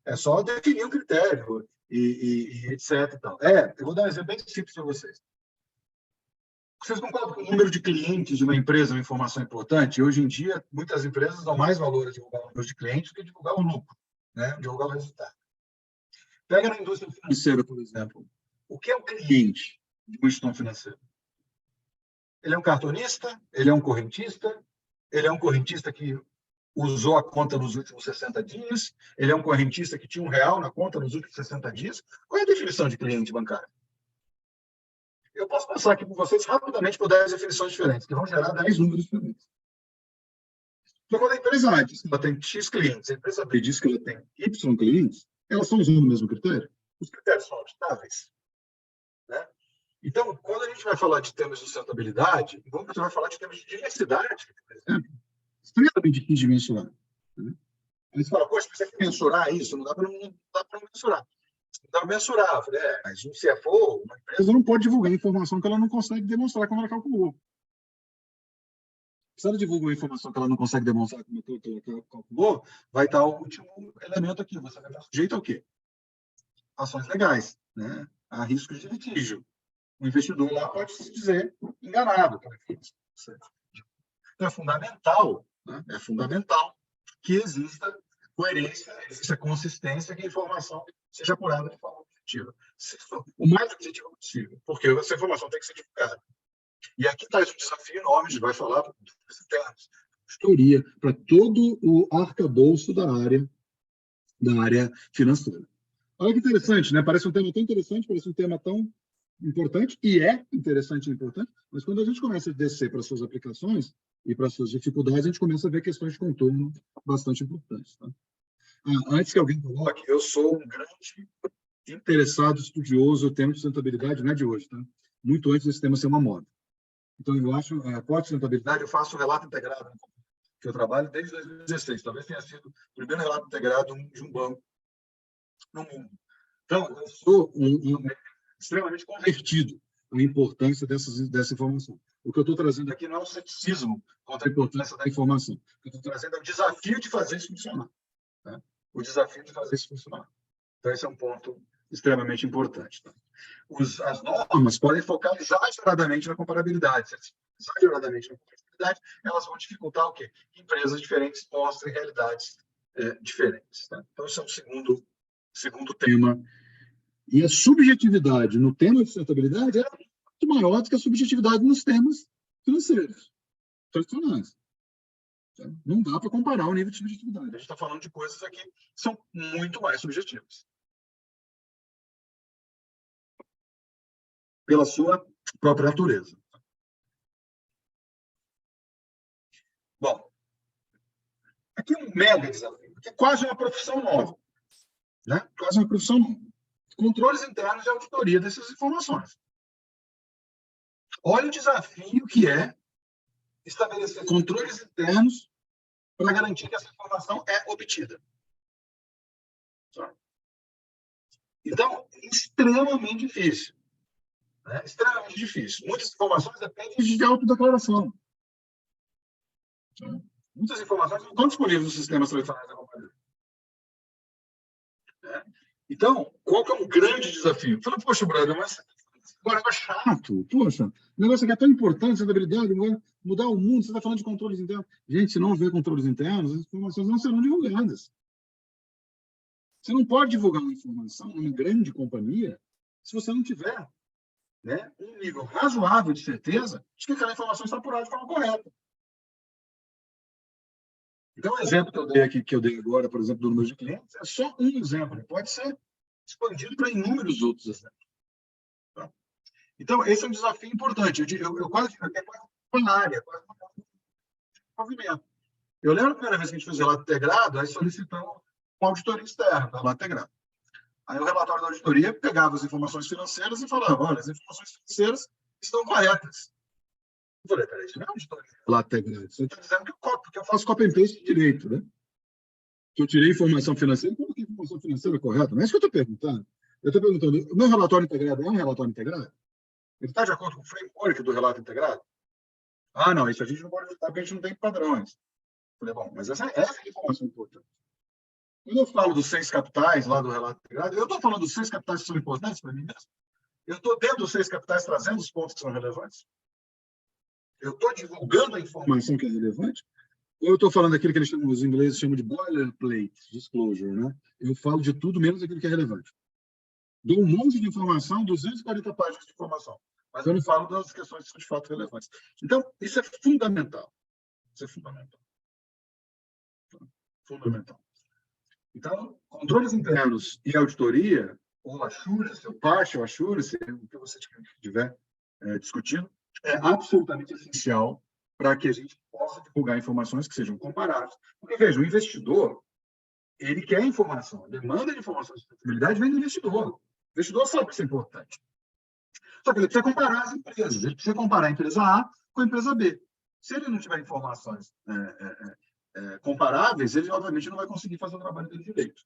É só definir um critério e etc. Então. Eu vou dar um exemplo bem simples para vocês. Vocês concordam que o número de clientes de uma empresa é uma informação importante? E hoje em dia, muitas empresas dão mais valor a divulgar o número de clientes do que divulgar o lucro, né? Divulgar o resultado. Pega na indústria financeira, por exemplo. O que é um cliente de uma instituição financeira? Ele é um cartonista? Ele é um correntista? Ele é um correntista que usou a conta nos últimos 60 dias? Ele é um correntista que tinha R$1 na conta nos últimos 60 dias? Qual é a definição de cliente bancário? Eu posso passar aqui por vocês rapidamente por 10 definições diferentes, que vão gerar 10 números diferentes. Então, quando a empresa diz que ela tem X clientes, a empresa B diz que ela tem Y clientes, elas estão usando o mesmo critério? Os critérios são auditáveis. Né? Então, quando a gente vai falar de temas de sustentabilidade, você vai falar de temas de diversidade, por exemplo, extremamente difícil de mensurar. Né? Aí você fala, poxa, você tem que mensurar isso? Não dá para mensurar. Não dá para mensurar. Eu falei, mas um CFO, uma empresa não pode divulgar informação que ela não consegue demonstrar como ela calculou. Se ela divulga uma informação que ela não consegue demonstrar como ela calculou, vai estar o último elemento aqui. Você vai estar sujeito ao quê? Ações legais, né? Há risco de litígio. O investidor lá pode se dizer enganado. Então, é fundamental, né? É fundamental que exista coerência, exista consistência, que a informação seja apurada de forma objetiva. O mais objetivo possível, porque essa informação tem que ser divulgada. E aqui está esse desafio enorme, a gente vai falar para teoria, para todo o arcabouço da área financeira. Olha que interessante, né? Parece um tema tão interessante, parece um tema tão importante, e é interessante e importante, mas quando a gente começa a descer para as suas aplicações e para as suas dificuldades, a gente começa a ver questões de contorno bastante importantes. Tá? Antes que alguém coloque, eu sou um grande interessado, estudioso do tema de sustentabilidade, não é de hoje, tá? Muito antes desse tema ser uma moda. Então, eu acho, pode sustentabilidade, eu faço um relato integrado, que eu trabalho desde 2016, talvez tenha sido o primeiro relato integrado de um banco no mundo. Então, eu sou extremamente convertido a importância dessa informação. O que eu estou trazendo aqui não é um ceticismo contra a importância da informação. O que eu estou trazendo é o desafio de fazer isso funcionar. Tá? O desafio de fazer isso funcionar. Então, esse é um ponto extremamente importante. Tá? As normas podem focar exageradamente na comparabilidade. Exageradamente na comparabilidade, elas vão dificultar o quê? Que empresas diferentes mostrem realidades diferentes. Tá? Então, esse é o segundo tema. E a subjetividade no tema de sustentabilidade é muito maior do que a subjetividade nos temas financeiros tradicionais. Tá? Não dá para comparar o nível de subjetividade. A gente está falando de coisas aqui que são muito mais subjetivas. Pela sua própria natureza. Bom, aqui é um mega desafio, que é quase uma profissão nova. Né? Quase uma profissão nova. Controles internos e auditoria dessas informações. Olha o desafio que é estabelecer controles internos para garantir que essa informação é obtida. Então, extremamente difícil. Né? Extremamente difícil. Muitas informações dependem de autodeclaração. Muitas informações não estão disponíveis nos sistemas tradicionais da companhia. Então, qual que é um grande desafio? Fala, poxa, brother, mas agora é chato. Poxa, o negócio aqui é tão importante, sustentabilidade, mudar o mundo, você está falando de controles internos. Gente, se não houver controles internos, as informações não serão divulgadas. Você não pode divulgar uma informação numa grande companhia se você não tiver, né, um nível razoável de certeza de que aquela informação está apurada de forma correta. Então, o exemplo que eu dei aqui, que eu dei agora, por exemplo, do número de clientes, é só um exemplo. Ele pode ser expandido para inúmeros outros exemplos. Tá? Então, esse é um desafio importante. Eu quase digo que é quase uma área, quase um movimento. Eu lembro a primeira vez que a gente fez relato integrado, aí solicitamos uma auditoria externa para relato integrado. Aí o relatório da auditoria pegava as informações financeiras e falava, olha, as informações financeiras estão corretas. Eu falei, peraí, isso não é auditoria relato integrado. Você está dizendo que eu copio, porque eu faço copy and paste de direito, né? Que eu tirei informação financeira, como que a informação financeira é correta? Não é isso que eu estou perguntando. Eu estou perguntando, o meu relatório integrado é um relatório integrado? Ele está de acordo com o framework do relato integrado? Ah, não, isso a gente não pode ajudar porque a gente não tem padrões. Eu falei, bom, mas essa é a informação importante. Quando eu falo dos 6 capitais lá do relato integrado, eu estou falando dos 6 capitais que são importantes para mim mesmo? Eu estou dentro dos 6 capitais trazendo os pontos que são relevantes? Eu estou divulgando a informação que é relevante? Ou eu estou falando daquilo que os ingleses chamam de boilerplate disclosure, né? Eu falo de tudo menos aquilo que é relevante. Dou um monte de informação, 240 páginas de informação, mas eu não falo das questões que são de fato relevantes. Então, isso é fundamental. Isso é fundamental. Fundamental. Então, controles internos e auditoria, ou assurance, ou partial assurance, o que você estiver discutindo, é absolutamente essencial para que a gente possa divulgar informações que sejam comparáveis. Porque, veja, o investidor, ele quer informação. A demanda de informação de sustentabilidade vem do investidor. O investidor sabe que isso é importante. Só que ele precisa comparar as empresas. Ele precisa comparar a empresa A com a empresa B. Se ele não tiver informações comparáveis, ele, obviamente, não vai conseguir fazer o trabalho dele direito.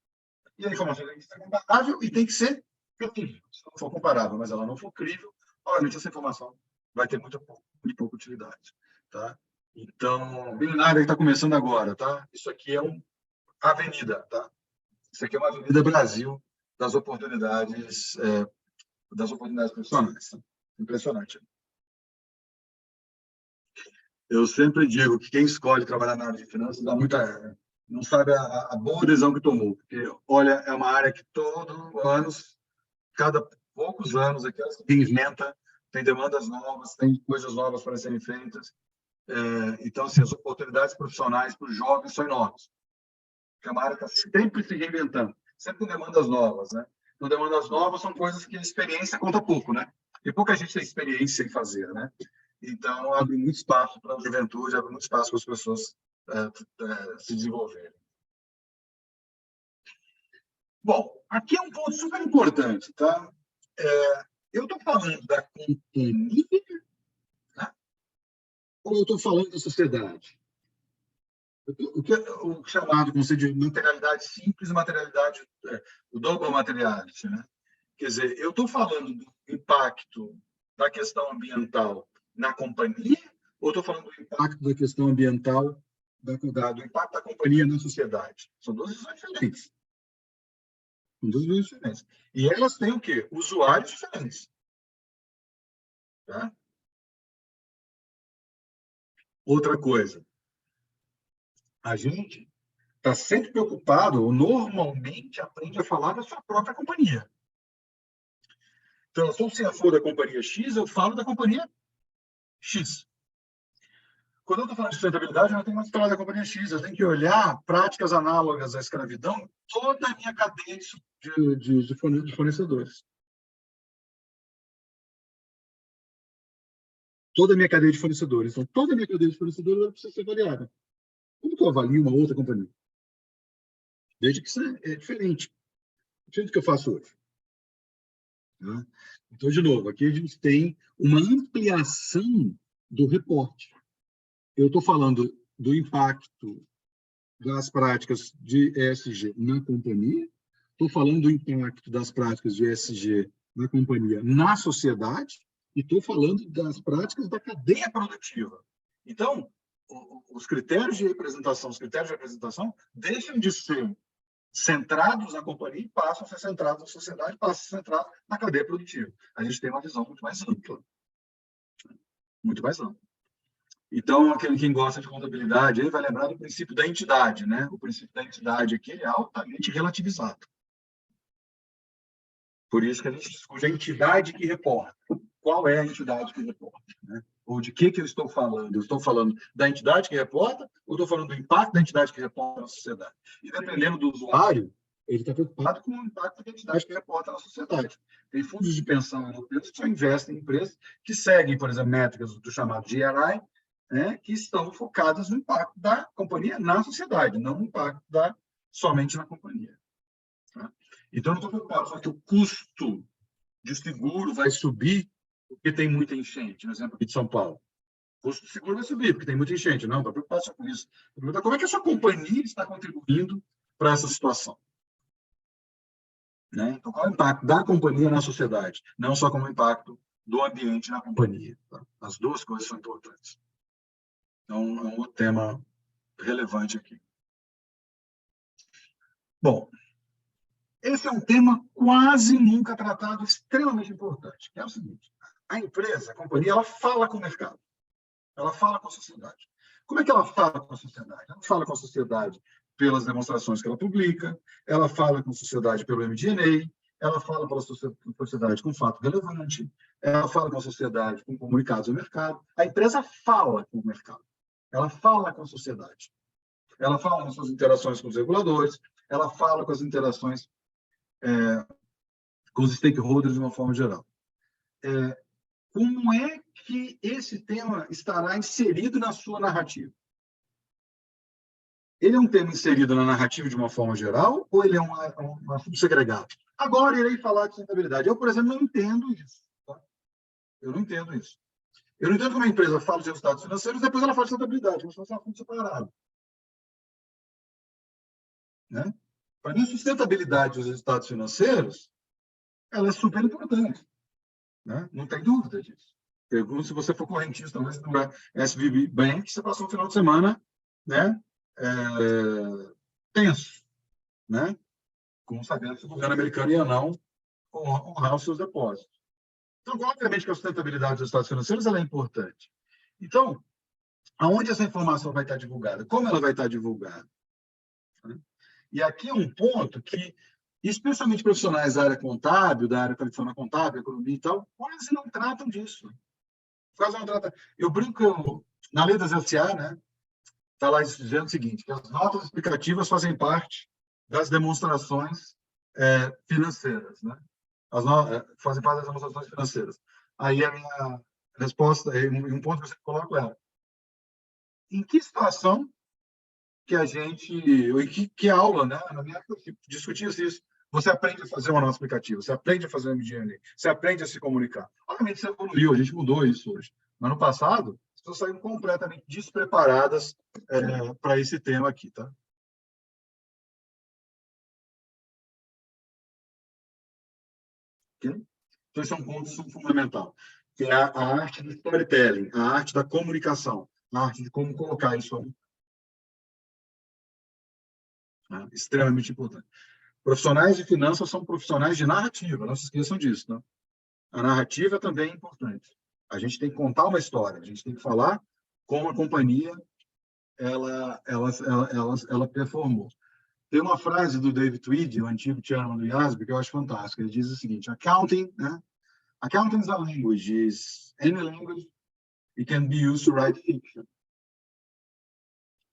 E a informação tem que ser comparável e tem que ser crível. Se não for comparável, mas ela não for crível, obviamente, essa informação vai ter muito pouca utilidade. Tá? Então, milionário que está começando agora, tá? Isso aqui é uma avenida, tá? Isso aqui é uma avenida Brasil das oportunidades profissionais. Tá? Impressionante. Eu sempre digo que quem escolhe trabalhar na área de finanças dá muita, não sabe a boa decisão que tomou, porque, olha, é uma área que cada poucos anos aqui ela se reinventa, tem demandas novas, tem coisas novas para serem feitas. Então, assim, as oportunidades profissionais para os jovens são enormes. Porque a área está sempre se reinventando, sempre com demandas novas, né? Então, demandas novas são coisas que a experiência conta pouco, né? E pouca gente tem experiência em fazer, né? Então, abre muito espaço para a juventude, abre muito espaço para as pessoas se desenvolverem. Bom, aqui é um ponto super importante, tá? Eu estou falando da companhia, né? Ou eu estou falando da sociedade? O chamado conceito de materialidade simples e materialidade, o double materiality, né? Quer dizer, eu estou falando do impacto da questão ambiental na companhia ou estou falando do impacto da questão ambiental, do impacto da companhia na sociedade? São duas visões diferentes. São duas visões diferentes. E elas têm o quê? Usuários diferentes. Tá? Outra coisa. A gente está sempre preocupado, ou normalmente aprende a falar da sua própria companhia. Então, se eu for da companhia X, eu falo da companhia X. Quando eu estou falando de sustentabilidade, eu não tenho mais que falar da companhia X, eu tenho que olhar práticas análogas à escravidão em toda a minha cadeia de fornecedores. Toda a minha cadeia de fornecedores. Então, toda a minha cadeia de fornecedores precisa ser avaliada. Como que eu avalio uma outra companhia? Veja que isso é diferente. Diferente do que eu faço hoje. Tá? Então, de novo, aqui a gente tem uma ampliação do reporte. Eu estou falando do impacto das práticas de ESG na companhia, estou falando do impacto das práticas de ESG na companhia na sociedade e estou falando das práticas da cadeia produtiva. Então, os critérios de representação deixam de ser centrados na companhia e passam a ser centrados na sociedade, passam a ser centrados na cadeia produtiva. A gente tem uma visão muito mais ampla. Muito mais ampla. Então, quem gosta de contabilidade aí vai lembrar do princípio da entidade, né? O princípio da entidade aqui é altamente relativizado. Por isso que a gente discute a entidade que reporta. Qual é a entidade que reporta? Né? Ou de que eu estou falando? Eu estou falando da entidade que reporta ou estou falando do impacto da entidade que reporta na sociedade? E dependendo do usuário, ele está preocupado com o impacto da entidade que reporta na sociedade. Tem fundos de pensão europeus que só investem em empresas que seguem, por exemplo, métricas do chamado GRI, né, que estão focadas no impacto da companhia na sociedade, não no impacto somente na companhia. Tá? Então, não estou preocupado só que o custo de seguro vai subir porque tem muita enchente, no exemplo aqui de São Paulo. O custo de seguro vai subir porque tem muita enchente. Não, estou preocupado só com isso. Como é que a sua companhia está contribuindo para essa situação? Né? Então, qual é o impacto da companhia na sociedade? Não só como o impacto do ambiente na companhia. Tá? As duas coisas são importantes. Então, é um outro tema relevante aqui. Bom, esse é um tema quase nunca tratado, extremamente importante, que é o seguinte: a empresa, a companhia, ela fala com o mercado, ela fala com a sociedade. Como é que ela fala com a sociedade? Ela fala com a sociedade pelas demonstrações que ela publica, ela fala com a sociedade pelo MD&A, ela fala pela sociedade com fato relevante, ela fala com a sociedade com comunicados ao mercado. A empresa fala com o mercado. Ela fala com a sociedade. Ela fala nas suas interações com os reguladores, ela fala com as interações com os stakeholders de uma forma geral. Como é que esse tema estará inserido na sua narrativa? Ele é um tema inserido na narrativa de uma forma geral ou ele é um assunto segregado? Agora irei falar de sustentabilidade. Eu, por exemplo, não entendo isso. Tá? Eu não entendo isso. Eu não entendo como a empresa fala de resultados financeiros, depois ela fala de sustentabilidade, como se fosse um assunto separado. Né? Para mim, a sustentabilidade dos resultados financeiros, ela é super importante. Né? Não tem dúvida disso. Pergunto se você for correntista do SVB Bank, você passou um final de semana, né, tenso, né? Como sabendo se o governo americano ia não honrar os seus depósitos. Então, obviamente que a sustentabilidade dos resultados financeiros ela é importante. Então, aonde essa informação vai estar divulgada? Como ela vai estar divulgada? E aqui é um ponto que, especialmente profissionais da área contábil, da área tradicional contábil, economia e tal, quase não tratam disso. Quase não tratam. Eu brinco, na lei das SA, né, está lá dizendo o seguinte, que as notas explicativas fazem parte das demonstrações financeiras, né? Fazem parte das demonstrações financeiras. Aí a minha resposta, um ponto que você coloca é: em que situação que a gente, em que aula, né? Na minha época, discutia isso. Você aprende a fazer uma nota explicativa, você aprende a fazer um MD&A, você aprende a se comunicar. Obviamente, você evoluiu, a gente mudou isso hoje. Mas no passado, as pessoas saíram completamente despreparadas para esse tema aqui, tá? Okay? Então, esse é um ponto fundamental. que é a arte do storytelling, a arte da comunicação, a arte de como colocar isso ali. Tá? Extremamente importante. Profissionais de finanças são profissionais de narrativa, não se esqueçam disso. Né? A narrativa também é importante. A gente tem que contar uma história, a gente tem que falar como a companhia ela performou. Tem uma frase do David Tweed, o antigo chairman do IASB, que eu acho fantástica. Ele diz o seguinte: accounting, né? Accounting is a language, is any language it can be used to write fiction.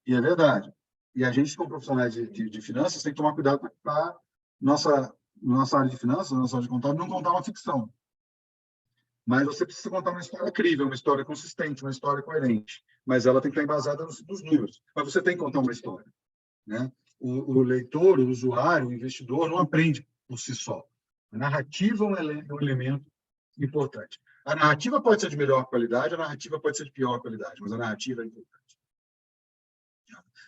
E é verdade. E a gente, como profissionais de finanças, tem que tomar cuidado para nossa área de finanças, nossa área de contábil, não contar uma ficção. Mas você precisa contar uma história crível, uma história consistente, uma história coerente. Mas ela tem que estar embasada nos números. Mas você tem que contar uma história. Né? O leitor, o usuário, o investidor não aprende por si só. A narrativa é um elemento importante. A narrativa pode ser de melhor qualidade, a narrativa pode ser de pior qualidade, mas a narrativa é importante.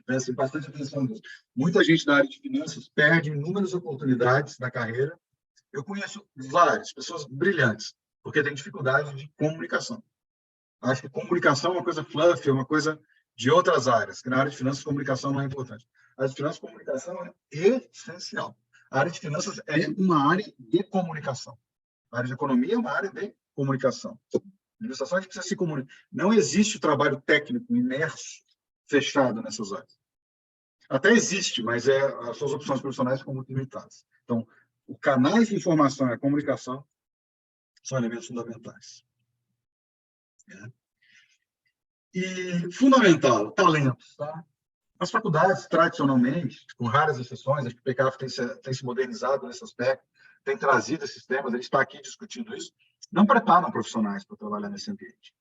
Preste bastante atenção nisso. Muita gente da área de finanças perde inúmeras oportunidades na carreira. Eu conheço várias pessoas brilhantes, porque têm dificuldade de comunicação. Acho que comunicação é uma coisa fluffy, é uma coisa de outras áreas, que na área de finanças, comunicação não é importante. A área de finanças, comunicação é essencial. A área de finanças é uma área de comunicação. A área de economia é uma área de comunicação. A administração, a gente precisa se comunicar. Não existe trabalho técnico imerso, fechado nessas áreas. Até existe, mas as suas opções profissionais ficam muito limitadas. Então, os canais de informação e a comunicação são elementos fundamentais. E fundamental, talentos. Tá? As faculdades, tradicionalmente, com raras exceções, acho que o PCAF tem se modernizado nesse aspecto, tem trazido esses temas, a gente está aqui discutindo isso, não preparam profissionais para trabalhar nesse ambiente.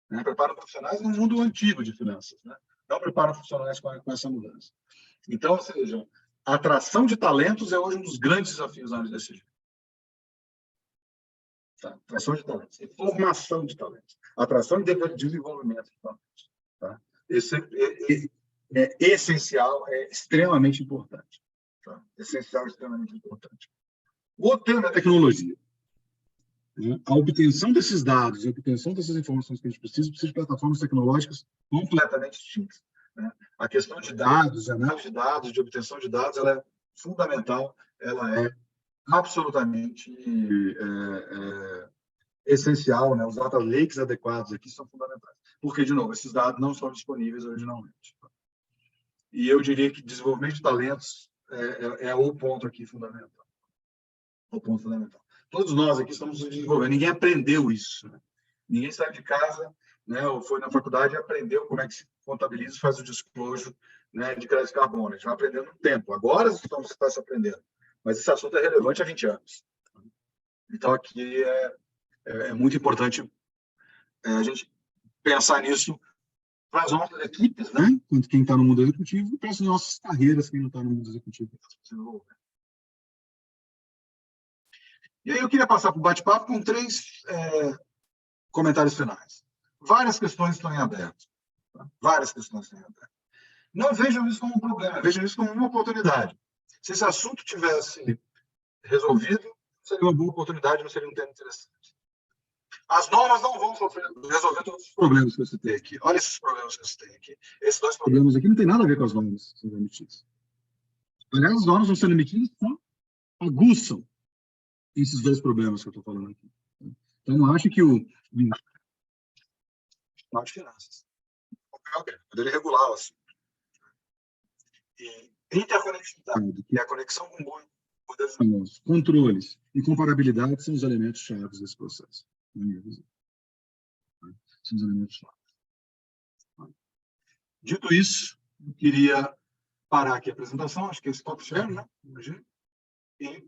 Né? Preparam profissionais no mundo antigo de finanças, né? Não preparam profissionais com essa mudança. Então, ou seja, a atração de talentos é hoje um dos grandes desafios na área de ESG. Tá? Atração de talentos, formação de talentos, atração e desenvolvimento de talentos. Tá? Isso é essencial, é extremamente importante. Tá? Essencial, extremamente importante. O outro tema é a tecnologia. A obtenção desses dados, a obtenção dessas informações que a gente precisa de plataformas tecnológicas completamente distintas. Né? A questão de dados, de análise de dados, de obtenção de dados, ela é fundamental, ela é absolutamente essencial. Né? Os data lakes adequados aqui são fundamentais. Porque, de novo, esses dados não estão disponíveis originalmente. E eu diria que desenvolvimento de talentos é o ponto aqui fundamental. O ponto fundamental. Todos nós aqui estamos desenvolvendo. Ninguém aprendeu isso. Né? Ninguém saiu de casa, né, ou foi na faculdade e aprendeu como é que se contabiliza e faz o disclosure, né, de crédito de carbono. A gente vai aprendendo no tempo. Agora está se aprendendo. Mas esse assunto é relevante há 20 anos. Então, aqui é muito importante a gente pensar nisso para as nossas equipes, né? Quem está no mundo executivo, e para as nossas carreiras, quem não está no mundo executivo. E aí eu queria passar para o bate-papo com 3 comentários finais. Várias questões estão em aberto. Tá? Várias questões estão em aberto. Não vejam isso como um problema, vejam isso como uma oportunidade. Se esse assunto tivesse resolvido, seria uma boa oportunidade, não seria um tema interessante. As normas não vão resolver todos os problemas que eu citei aqui. Olha esses problemas que eu citei aqui. Esses 2 problemas aqui não tem nada a ver com as normas sendo emitidas. Aliás, as normas vão sendo emitidas só aguçam esses 2 problemas que eu estou falando aqui. Então, eu acho que o Tribunal de Finanças, poderia regular o assunto. E interconectividade, que é a conexão com poderes famosos, controles e comparabilidade são os elementos chaves desse processo. Na minha visão. São os elementos chaves. Dito isso, eu queria parar aqui a apresentação, acho que esse top share, né? Imagina, e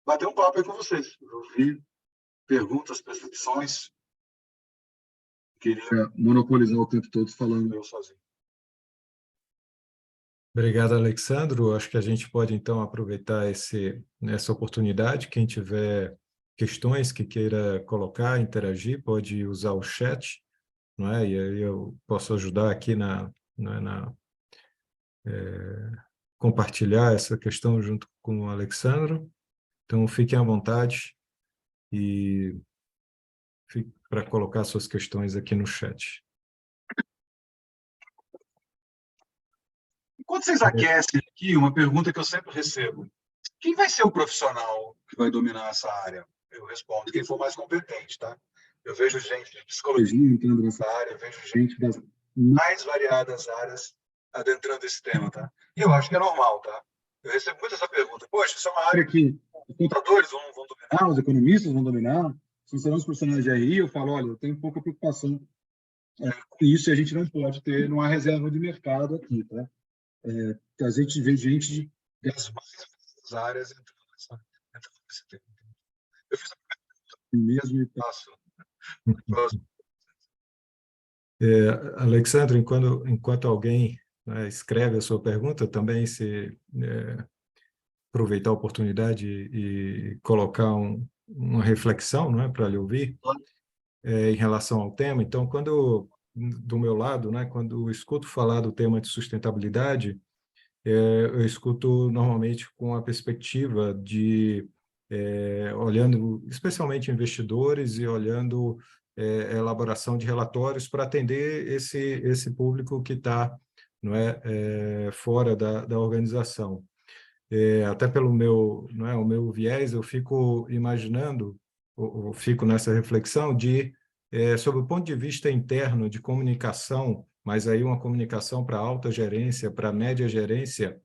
bater um papo aí com vocês. Ouvir perguntas, percepções. Queria monopolizar o tempo todo falando eu sozinho. Obrigado, Alexandro. Acho que a gente pode, então, aproveitar essa oportunidade. Quem tiver questões que queira colocar, interagir, pode usar o chat, não é? E aí eu posso ajudar aqui compartilhar essa questão junto com o Alexandro. Então, fiquem à vontade e para colocar suas questões aqui no chat. Enquanto vocês aquecem aqui, uma pergunta que eu sempre recebo. Quem vai ser o profissional que vai dominar essa área? Eu respondo, quem for mais competente, tá? Eu vejo gente de psicologia entrando nessa área, eu vejo gente das mais variadas áreas adentrando esse tema, tá? E eu acho que é normal, tá? Eu recebo muito essa pergunta. Poxa, isso é uma área que os contadores vão dominar, os economistas vão dominar, se serão os profissionais de RI, eu falo, olha, eu tenho pouca preocupação com isso e a gente não pode ter uma reserva de mercado aqui, tá? A gente vê gente das mais áreas entrando nesse tema. Eu fiz a pergunta mesmo e passo. Alexandre, enquanto alguém, né, escreve a sua pergunta, também aproveitar a oportunidade e colocar uma reflexão, né, para lhe ouvir em relação ao tema. Então, do meu lado, né, quando eu escuto falar do tema de sustentabilidade, eu escuto normalmente com a perspectiva de olhando especialmente investidores e olhando a elaboração de relatórios para atender esse público que está, não é, fora da organização. Até pelo o meu viés, eu fico imaginando, ou fico nessa reflexão de, sob o ponto de vista interno de comunicação, mas aí uma comunicação para alta gerência, para média gerência,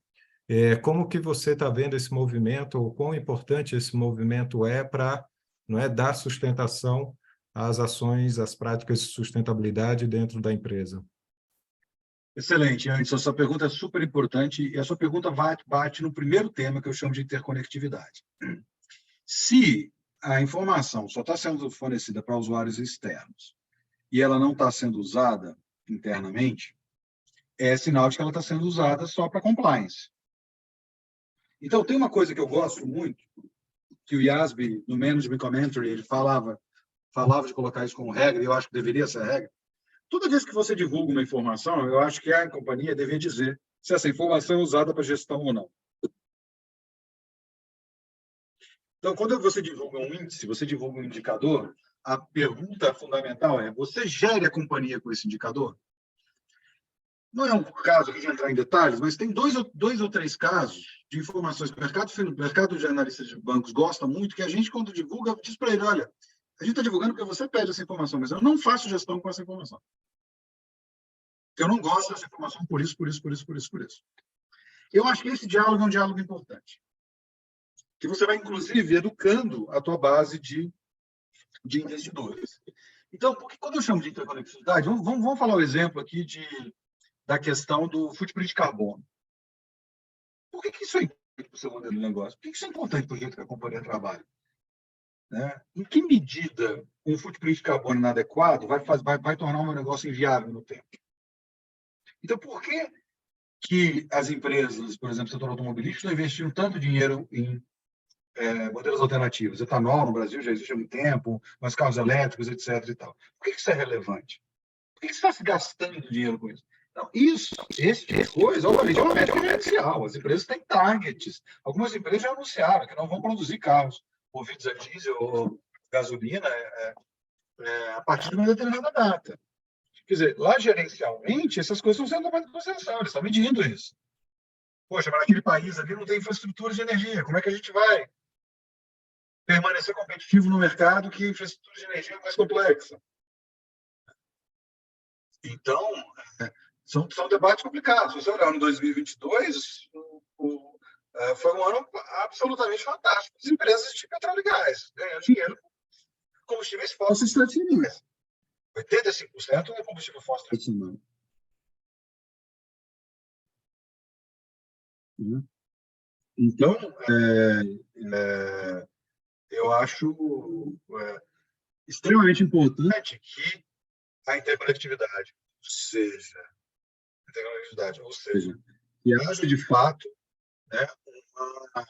como que você está vendo esse movimento, ou quão importante esse movimento é para, não é, dar sustentação às ações, às práticas de sustentabilidade dentro da empresa? Excelente, Anderson. Sua pergunta é super importante e a sua pergunta bate no primeiro tema que eu chamo de interconectividade. Se a informação só está sendo fornecida para usuários externos e ela não está sendo usada internamente, é sinal de que ela está sendo usada só para compliance. Então, tem uma coisa que eu gosto muito, que o Yasby, no Management Commentary, ele falava de colocar isso como regra, e eu acho que deveria ser regra. Toda vez que você divulga uma informação, eu acho que a companhia deveria dizer se essa informação é usada para gestão ou não. Então, quando você divulga um índice, você divulga um indicador, a pergunta fundamental é: você gere a companhia com esse indicador? Não é um caso aqui de entrar em detalhes, mas tem dois ou três casos de informações que o mercado de analistas de bancos gosta muito, que a gente, quando divulga, diz para ele: olha, a gente está divulgando porque você pede essa informação, mas eu não faço gestão com essa informação. Eu não gosto dessa informação por isso. Eu acho que esse diálogo é um diálogo importante. Que você vai, inclusive, educando a tua base de investidores. Então, porque quando eu chamo de interconectividade, vamos falar o exemplo aqui da questão do footprint de carbono. Por que isso é importante para o seu modelo de negócio? Por que isso é importante para o jeito que a companhia trabalha? Né? Em que medida um footprint de carbono inadequado vai tornar um negócio inviável no tempo? Então, por que as empresas, por exemplo, o setor automobilístico, estão investindo tanto dinheiro em modelos alternativos? Etanol no Brasil já existe há muito tempo, mas carros elétricos, etc. E tal. Por que isso é relevante? Por que você está se gastando dinheiro com isso? Não, esse tipo de coisa, obviamente, é uma média comercial. As empresas têm targets. Algumas empresas já anunciaram que não vão produzir carros movidos a diesel ou gasolina a partir de uma determinada data. Quer dizer, lá gerencialmente, essas coisas estão sendo levadas em consideração, eles estão medindo isso. Poxa, mas naquele país ali não tem infraestrutura de energia, como é que a gente vai permanecer competitivo no mercado que a infraestrutura de energia é mais complexa? Então, são debates complicados. Se você olhar no 2022, foi um ano absolutamente fantástico. As empresas de petróleo e gás ganhando dinheiro com combustíveis fósseis tradicionais. 85% é combustível fóssil tradicional. Então, eu acho extremamente importante que a interconectividade, ou seja, que haja de fato, né, uma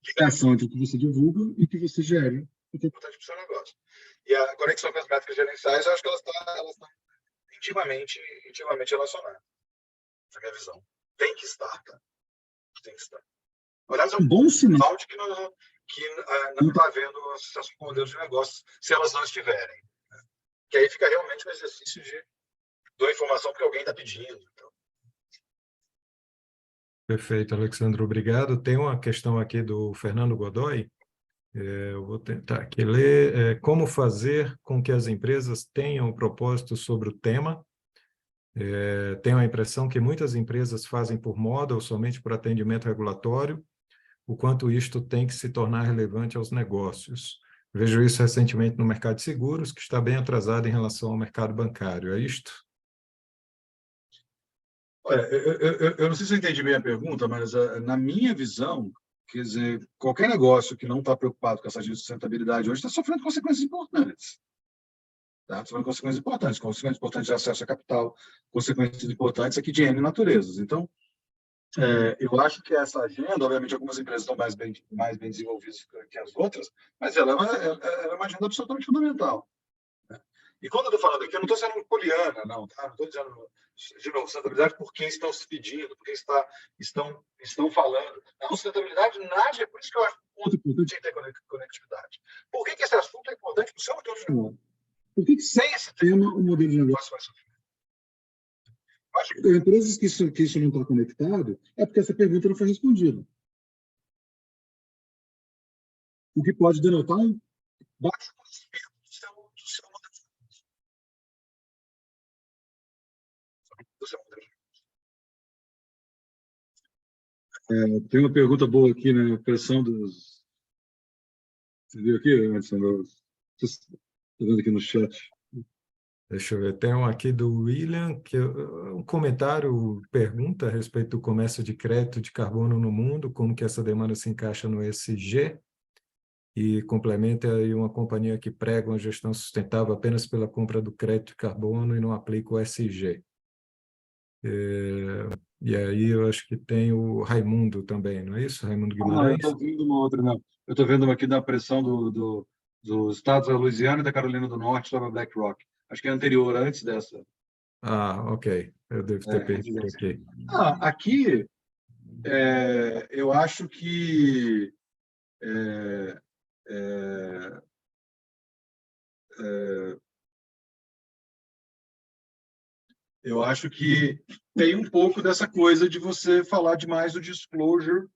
ligação entre o que você divulga e o que você gere, o que é importante para o seu negócio. E a conexão com as métricas gerenciais, eu acho que elas estão intimamente relacionadas, na minha visão. Tem que estar, tá? Tem que estar. Aliás, é um bom sinal de que não está havendo acesso com modelos de negócios, se elas não estiverem. Né? Que aí fica realmente um exercício de dar informação porque alguém está pedindo. Então. Perfeito, Alexandre, obrigado. Tem uma questão aqui do Fernando Godoy. Eu vou tentar aqui ler. Como fazer com que as empresas tenham propósito sobre o tema? Tenho a impressão que muitas empresas fazem por moda ou somente por atendimento regulatório, o quanto isto tem que se tornar relevante aos negócios. Vejo isso recentemente no mercado de seguros, que está bem atrasado em relação ao mercado bancário. É isto? Olha, eu não sei se eu entendi bem a pergunta, mas na minha visão, quer dizer, qualquer negócio que não está preocupado com essa sustentabilidade hoje está sofrendo consequências importantes. Tá? Sofrendo consequências importantes de acesso a capital, consequências importantes aqui de N naturezas. Então, eu acho que essa agenda, obviamente, algumas empresas estão mais bem desenvolvidas que as outras, mas ela é uma agenda absolutamente fundamental. Né? E quando eu estou falando aqui, eu não estou sendo poliana, não, tá? Não estou dizendo, de novo, sustentabilidade por quem estão se pedindo, por quem estão falando. A sustentabilidade nasce, é por isso que eu acho muito importante ter conectividade. Por que esse assunto é importante para o seu modelo de negócio? Por que sem esse tema o modelo de negócio vai sofrer? Acho que empresas que isso não está conectado é porque essa pergunta não foi respondida. O que pode denotar um baixo conhecimento do seu modelo de negócio. Tem uma pergunta boa aqui, né? A pressão dos... Você viu aqui, Edson? Estou vendo aqui no chat. Deixa eu ver, tem um aqui do William, que um comentário, pergunta a respeito do comércio de crédito de carbono no mundo, como que essa demanda se encaixa no ESG, e complementa aí uma companhia que prega uma gestão sustentável apenas pela compra do crédito de carbono e não aplica o ESG. E aí eu acho que tem o Raimundo também, não é isso? Raimundo Guimarães? Eu estou vendo uma outra, não. Eu estou vendo uma aqui da pressão dos estados da Louisiana e da Carolina do Norte sobre a BlackRock. Acho que é anterior, antes dessa. Ok. Eu devo ter perdido aqui. Aqui, eu acho que eu acho que tem um pouco dessa coisa de você falar demais do disclosure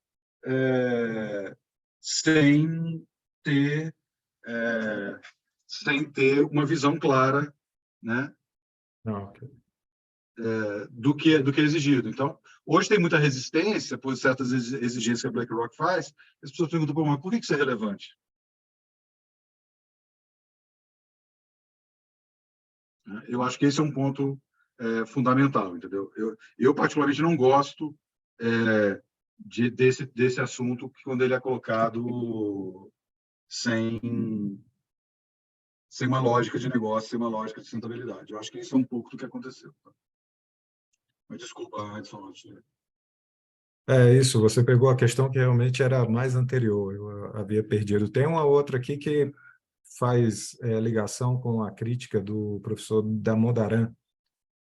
sem ter uma visão clara, né? Ok. Do que é exigido. Então, hoje tem muita resistência por certas exigências que a BlackRock faz. As pessoas perguntam, mas por que isso é relevante? Eu acho que esse é um ponto fundamental, entendeu? Eu particularmente não gosto desse assunto quando ele é colocado sem uma lógica de negócio, sem uma lógica de sustentabilidade. Eu acho que isso é um pouco do que aconteceu. Mas desculpa, Edson. Isso, você pegou a questão que realmente era mais anterior, eu havia perdido. Tem uma outra aqui que faz ligação com a crítica do professor Damodaran,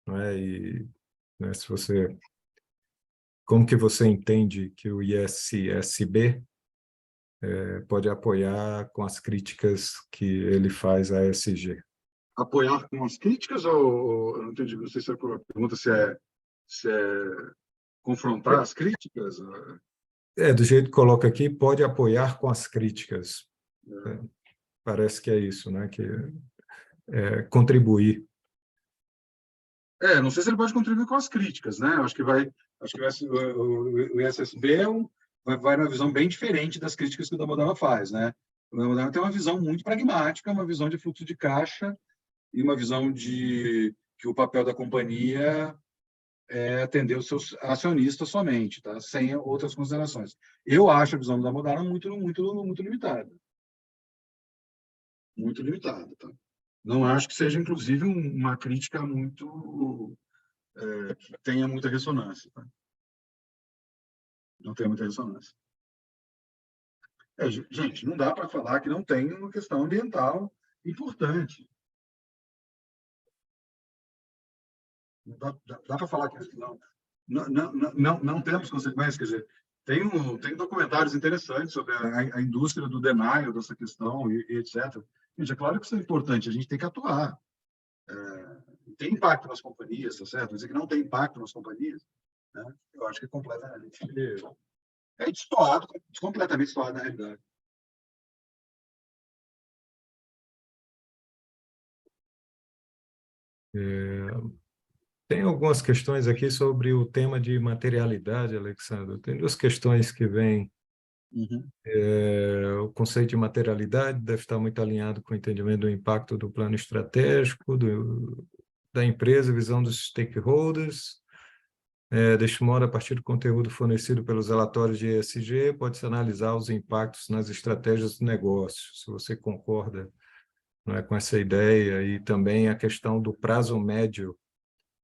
não é? E, né, como que você entende que o ISSB pode apoiar com as críticas que ele faz à ESG? Apoiar com as críticas ou eu não entendi, não sei se a pergunta se é confrontar as críticas? Do jeito que coloca aqui, pode apoiar com as críticas. Parece que é isso, né? Que contribuir. Não sei se ele pode contribuir com as críticas, né? Acho que o ISSB vai numa visão bem diferente das críticas que o Damodaran faz, né? O Damodaran tem uma visão muito pragmática, uma visão de fluxo de caixa e uma visão de que o papel da companhia é atender os seus acionistas somente, tá? Sem outras considerações. Eu acho a visão do Damodaran muito limitada. Muito limitada, tá? Não acho que seja, inclusive, uma crítica muito que tenha muita ressonância. Tá? Não tem muita ressonância. Gente, não dá para falar que não tem uma questão ambiental importante. Dá para falar que não temos consequências, quer dizer, Tem documentários interessantes sobre a indústria do denial dessa questão e etc. Gente, é claro que isso é importante, a gente tem que atuar. Tem impacto nas companhias, tá certo? Dizer que não tem impacto nas companhias, né? Eu acho que é completamente completamente destoado da realidade. Tem algumas questões aqui sobre o tema de materialidade, Alexandre. Tem duas questões que vêm. O conceito de materialidade deve estar muito alinhado com o entendimento do impacto do plano estratégico, da empresa, visão dos stakeholders. Deste modo, a partir do conteúdo fornecido pelos relatórios de ESG, pode-se analisar os impactos nas estratégias do negócio, se você concorda, não é, com essa ideia, e também a questão do prazo médio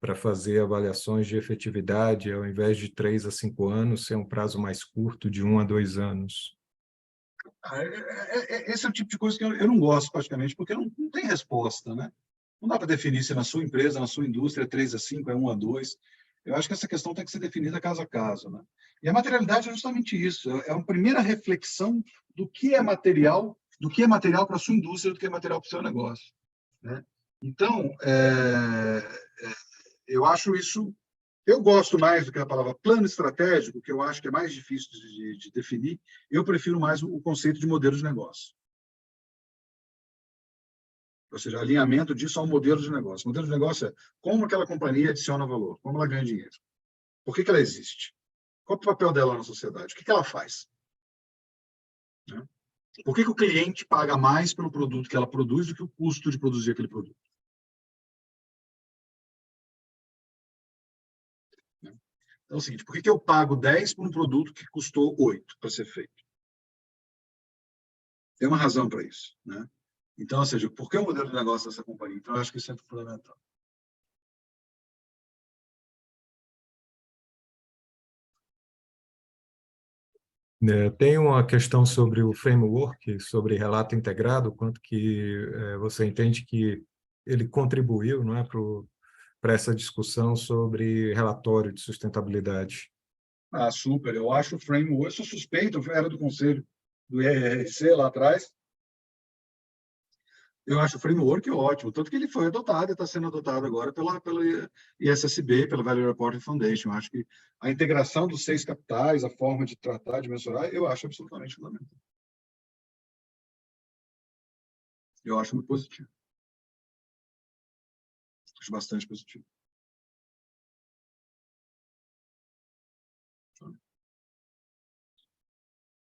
para fazer avaliações de efetividade, ao invés de 3 a 5 anos, ser um prazo mais curto, de 1 a 2 anos. Esse é o tipo de coisa que eu não gosto, praticamente, porque não tem resposta, né? Não dá para definir se na sua empresa, na sua indústria, é 3 a 5, é 1 a 2. Eu acho que essa questão tem que ser definida caso a caso, né? E a materialidade é justamente isso. É uma primeira reflexão do que é material para a sua indústria, do que é material para o seu negócio, né? Então, eu acho isso... Eu gosto mais do que a palavra plano estratégico, que eu acho que é mais difícil de definir. Eu prefiro mais o conceito de modelo de negócio. Ou seja, alinhamento disso ao modelo de negócio. O modelo de negócio é como aquela companhia adiciona valor, como ela ganha dinheiro. Por que ela existe? Qual é o papel dela na sociedade? O que ela faz? Né? Por que o cliente paga mais pelo produto que ela produz do que o custo de produzir aquele produto? Então, é o seguinte, por que eu pago 10 por um produto que custou 8 para ser feito? Tem uma razão para isso, né? Então, ou seja, por que o modelo de negócio dessa companhia? Então, eu acho que isso é fundamental. Tem uma questão sobre o framework, sobre relato integrado, quanto que você entende que ele contribuiu, não é, para essa discussão sobre relatório de sustentabilidade. Super. Eu acho o framework, eu sou suspeito, eu era do conselho do IRC lá atrás. Eu acho o framework ótimo, tanto que ele foi adotado e está sendo adotado agora pela ISSB, pela Value Reporting Foundation. Eu acho que a integração dos 6 capitais, a forma de tratar, de mensurar, eu acho absolutamente fundamental. Eu acho muito positivo. Acho bastante positivo.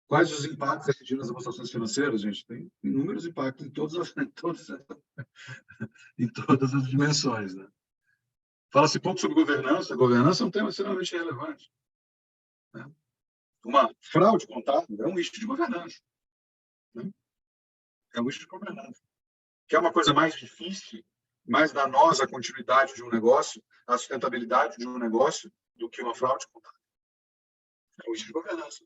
Quais os impactos decididos nas demonstrações financeiras, gente? Tem inúmeros impactos em todas as dimensões, né? Fala-se pouco sobre governança. Governança é um tema extremamente relevante, né? Uma fraude contábil é um eixo de governança, né? É um eixo de governança. Que é uma coisa mais difícil, mais danosa à continuidade de um negócio, à sustentabilidade de um negócio, do que uma fraude contábil. É um eixo de governança.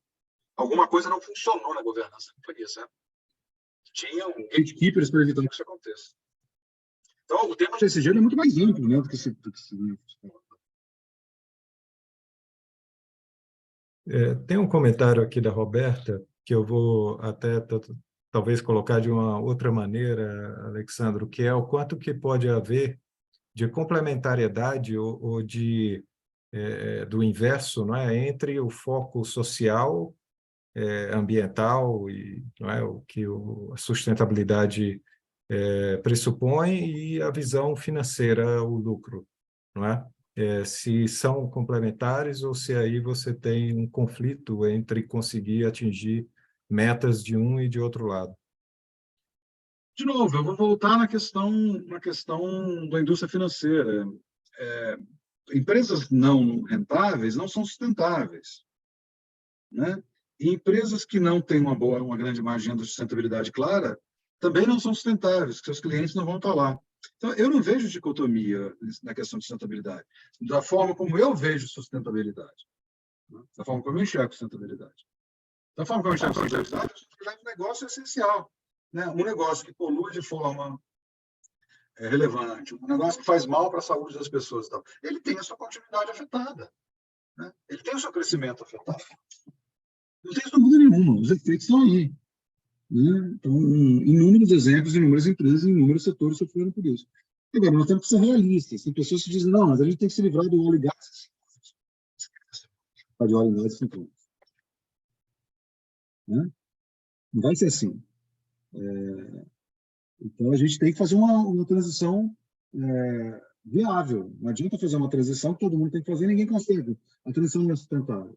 Alguma coisa não funcionou na governança da companhia, certo? Tinham gatekeepers para evitar que isso aconteça. Então, o tema de ESG é muito mais amplo, né, do que se... Tem um comentário aqui da Roberta, que eu vou até talvez colocar de uma outra maneira, Alexandre, que é o quanto que pode haver de complementariedade ou do inverso, não é, entre o foco social, ambiental e, não é, o que a sustentabilidade pressupõe, e a visão financeira, o lucro, não é? Se são complementares ou se aí você tem um conflito entre conseguir atingir metas de um e de outro lado. De novo, eu vou voltar na questão da indústria financeira. Empresas não rentáveis não são sustentáveis, né? E empresas que não têm uma grande margem de sustentabilidade clara também não são sustentáveis, porque seus clientes não vão estar lá. Então, eu não vejo dicotomia na questão de sustentabilidade, da forma como eu vejo sustentabilidade, né? Da forma como eu enxergo sustentabilidade. Da forma como eu enxergo sustentabilidade, a sustentabilidade é um negócio essencial, né? Um negócio que polui de forma relevante, um negócio que faz mal para a saúde das pessoas e tal. Ele tem a sua continuidade afetada, né? Ele tem o seu crescimento afetado. Não tem dúvida nenhuma, os efeitos estão aí. Né? Então, inúmeros exemplos, inúmeras empresas, inúmeros setores sofreram por isso. Agora, nós temos que ser realistas. Tem pessoas que dizem, não, mas a gente tem que se livrar do óleo e gás. De óleo e gás, né? Não vai ser assim. Então, a gente tem que fazer uma transição viável. Não adianta fazer uma transição que todo mundo tem que fazer e ninguém consegue. A transição não é sustentável.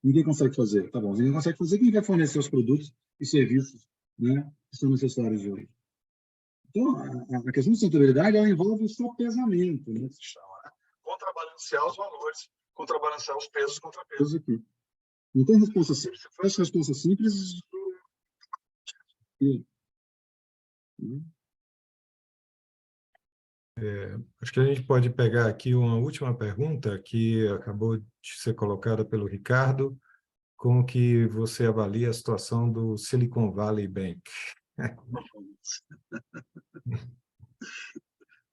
Ninguém consegue fazer. Tá bom, ninguém consegue fazer, quem vai fornecer os produtos e serviços, né, que são necessários hoje? Então, a questão de sustentabilidade, ela envolve o sopesamento, né, que se chama, né? Contrabalancear os valores, contrabalancear os pesos contra pesos aqui. Não tem resposta simples. Se faz resposta simples, acho que a gente pode pegar aqui uma última pergunta que acabou de ser colocada pelo Ricardo. Como que você avalia a situação do Silicon Valley Bank?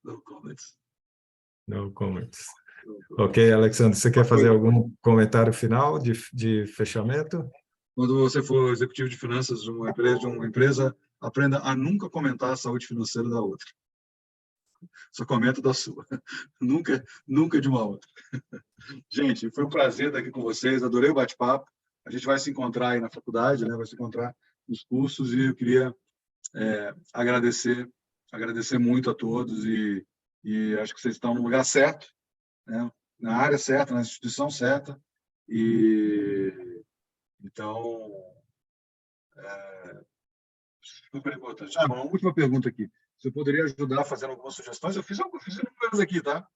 No comments. No comments. Ok, Alexandre, você quer fazer algum comentário final de fechamento? Quando você for executivo de finanças de uma empresa, aprenda a nunca comentar a saúde financeira da outra. Só comenta da sua. Nunca de uma outra. Gente, foi um prazer estar aqui com vocês. Adorei o bate-papo. A gente vai se encontrar aí na faculdade, né? Vai se encontrar nos cursos e eu queria agradecer muito a todos e acho que vocês estão no lugar certo, né? Na área certa, na instituição certa. E então, super importante. Uma última pergunta aqui. Você poderia ajudar fazendo algumas sugestões? Eu fiz algumas aqui, tá?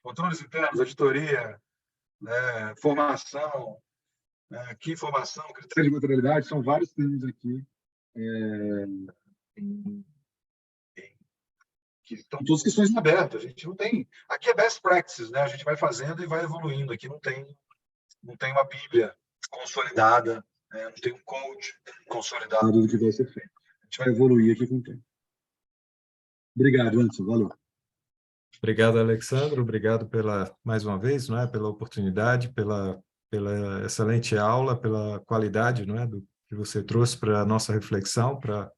Controles internos, auditoria, né? Formação, que informação, critérios de materialidade, são vários termos aqui que estão todas questões abertas. A gente não tem... Aqui é best practices, né? A gente vai fazendo e vai evoluindo. Aqui não tem uma bíblia consolidada, né? Não tem um code consolidado do que vai ser feito. A gente vai evoluir aqui com o tempo. Obrigado, Anderson. Valeu. Obrigado, Alexandre. Obrigado mais uma vez, não é, pela oportunidade, pela excelente aula, pela qualidade, não é, do que você trouxe para a nossa reflexão, para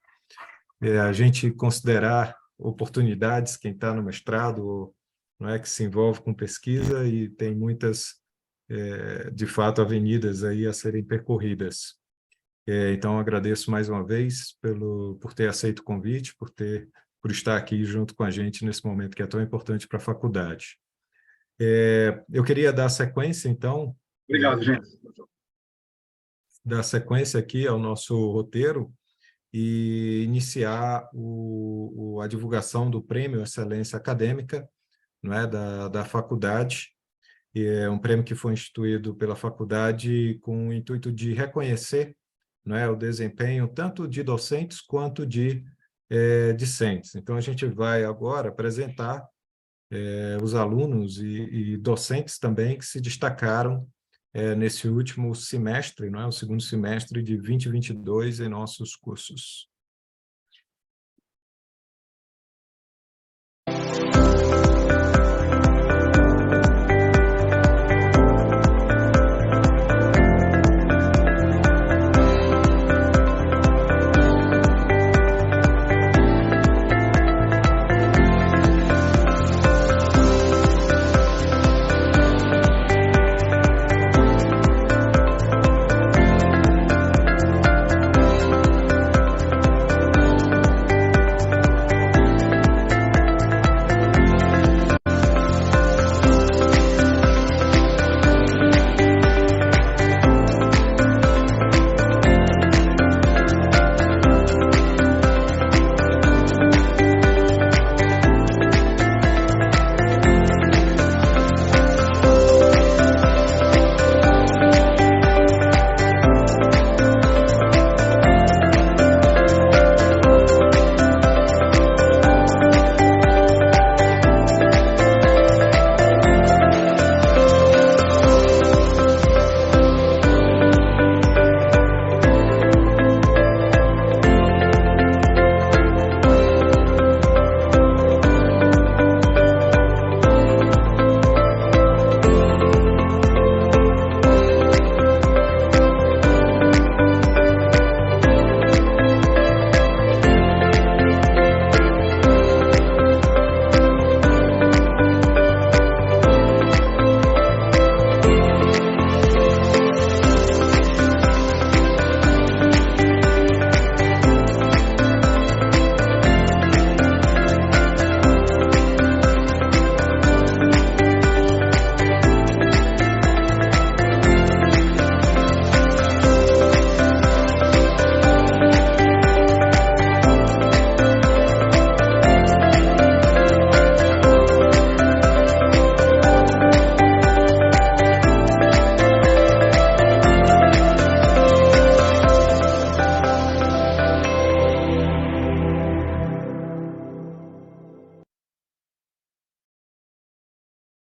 a gente considerar oportunidades, quem está no mestrado, não é, que se envolve com pesquisa e tem muitas, de fato, avenidas aí a serem percorridas. Então, agradeço mais uma vez por ter aceito o convite, por estar aqui junto com a gente nesse momento que é tão importante para a faculdade. Eu queria dar sequência, então... Obrigado, gente. Dar sequência aqui ao nosso roteiro e iniciar a divulgação do Prêmio Excelência Acadêmica, não é, da faculdade. É um prêmio que foi instituído pela faculdade com o intuito de reconhecer, não é, o desempenho tanto de docentes quanto de discentes. Então, a gente vai agora apresentar os alunos e docentes também que se destacaram nesse último semestre, não é? O segundo semestre de 2022 em nossos cursos.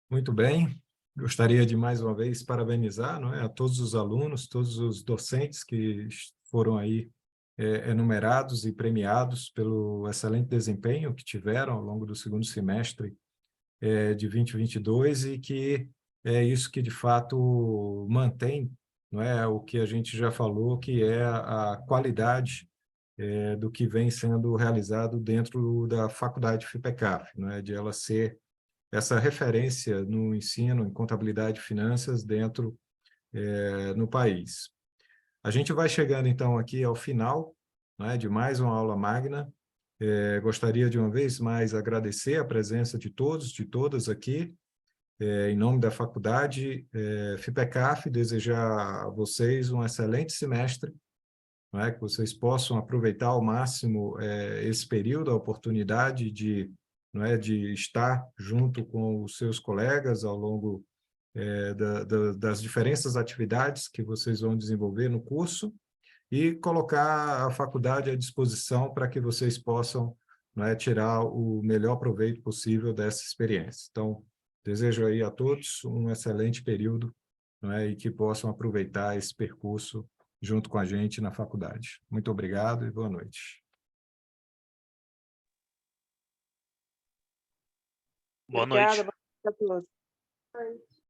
Muito bem. Gostaria de, mais uma vez, parabenizar, não é, a todos os alunos, todos os docentes que foram aí enumerados e premiados pelo excelente desempenho que tiveram ao longo do segundo semestre de 2022 e que é isso que, de fato, mantém, não é, o que a gente já falou, que é a qualidade do que vem sendo realizado dentro da faculdade FIPECAF, não é, de ela ser essa referência no ensino em contabilidade e finanças dentro no país. A gente vai chegando, então, aqui ao final, né, de mais uma aula magna. Gostaria, de uma vez mais, agradecer a presença de todos, de todas aqui, em nome da faculdade FIPECAF, desejar a vocês um excelente semestre, né, que vocês possam aproveitar ao máximo esse período, a oportunidade de, não é, de estar junto com os seus colegas ao longo das diferentes atividades que vocês vão desenvolver no curso e colocar a faculdade à disposição para que vocês possam, não é, tirar o melhor proveito possível dessa experiência. Então, desejo aí a todos um excelente período, não é, e que possam aproveitar esse percurso junto com a gente na faculdade. Muito obrigado e boa noite. Boa noite. Obrigada, boa noite a todos.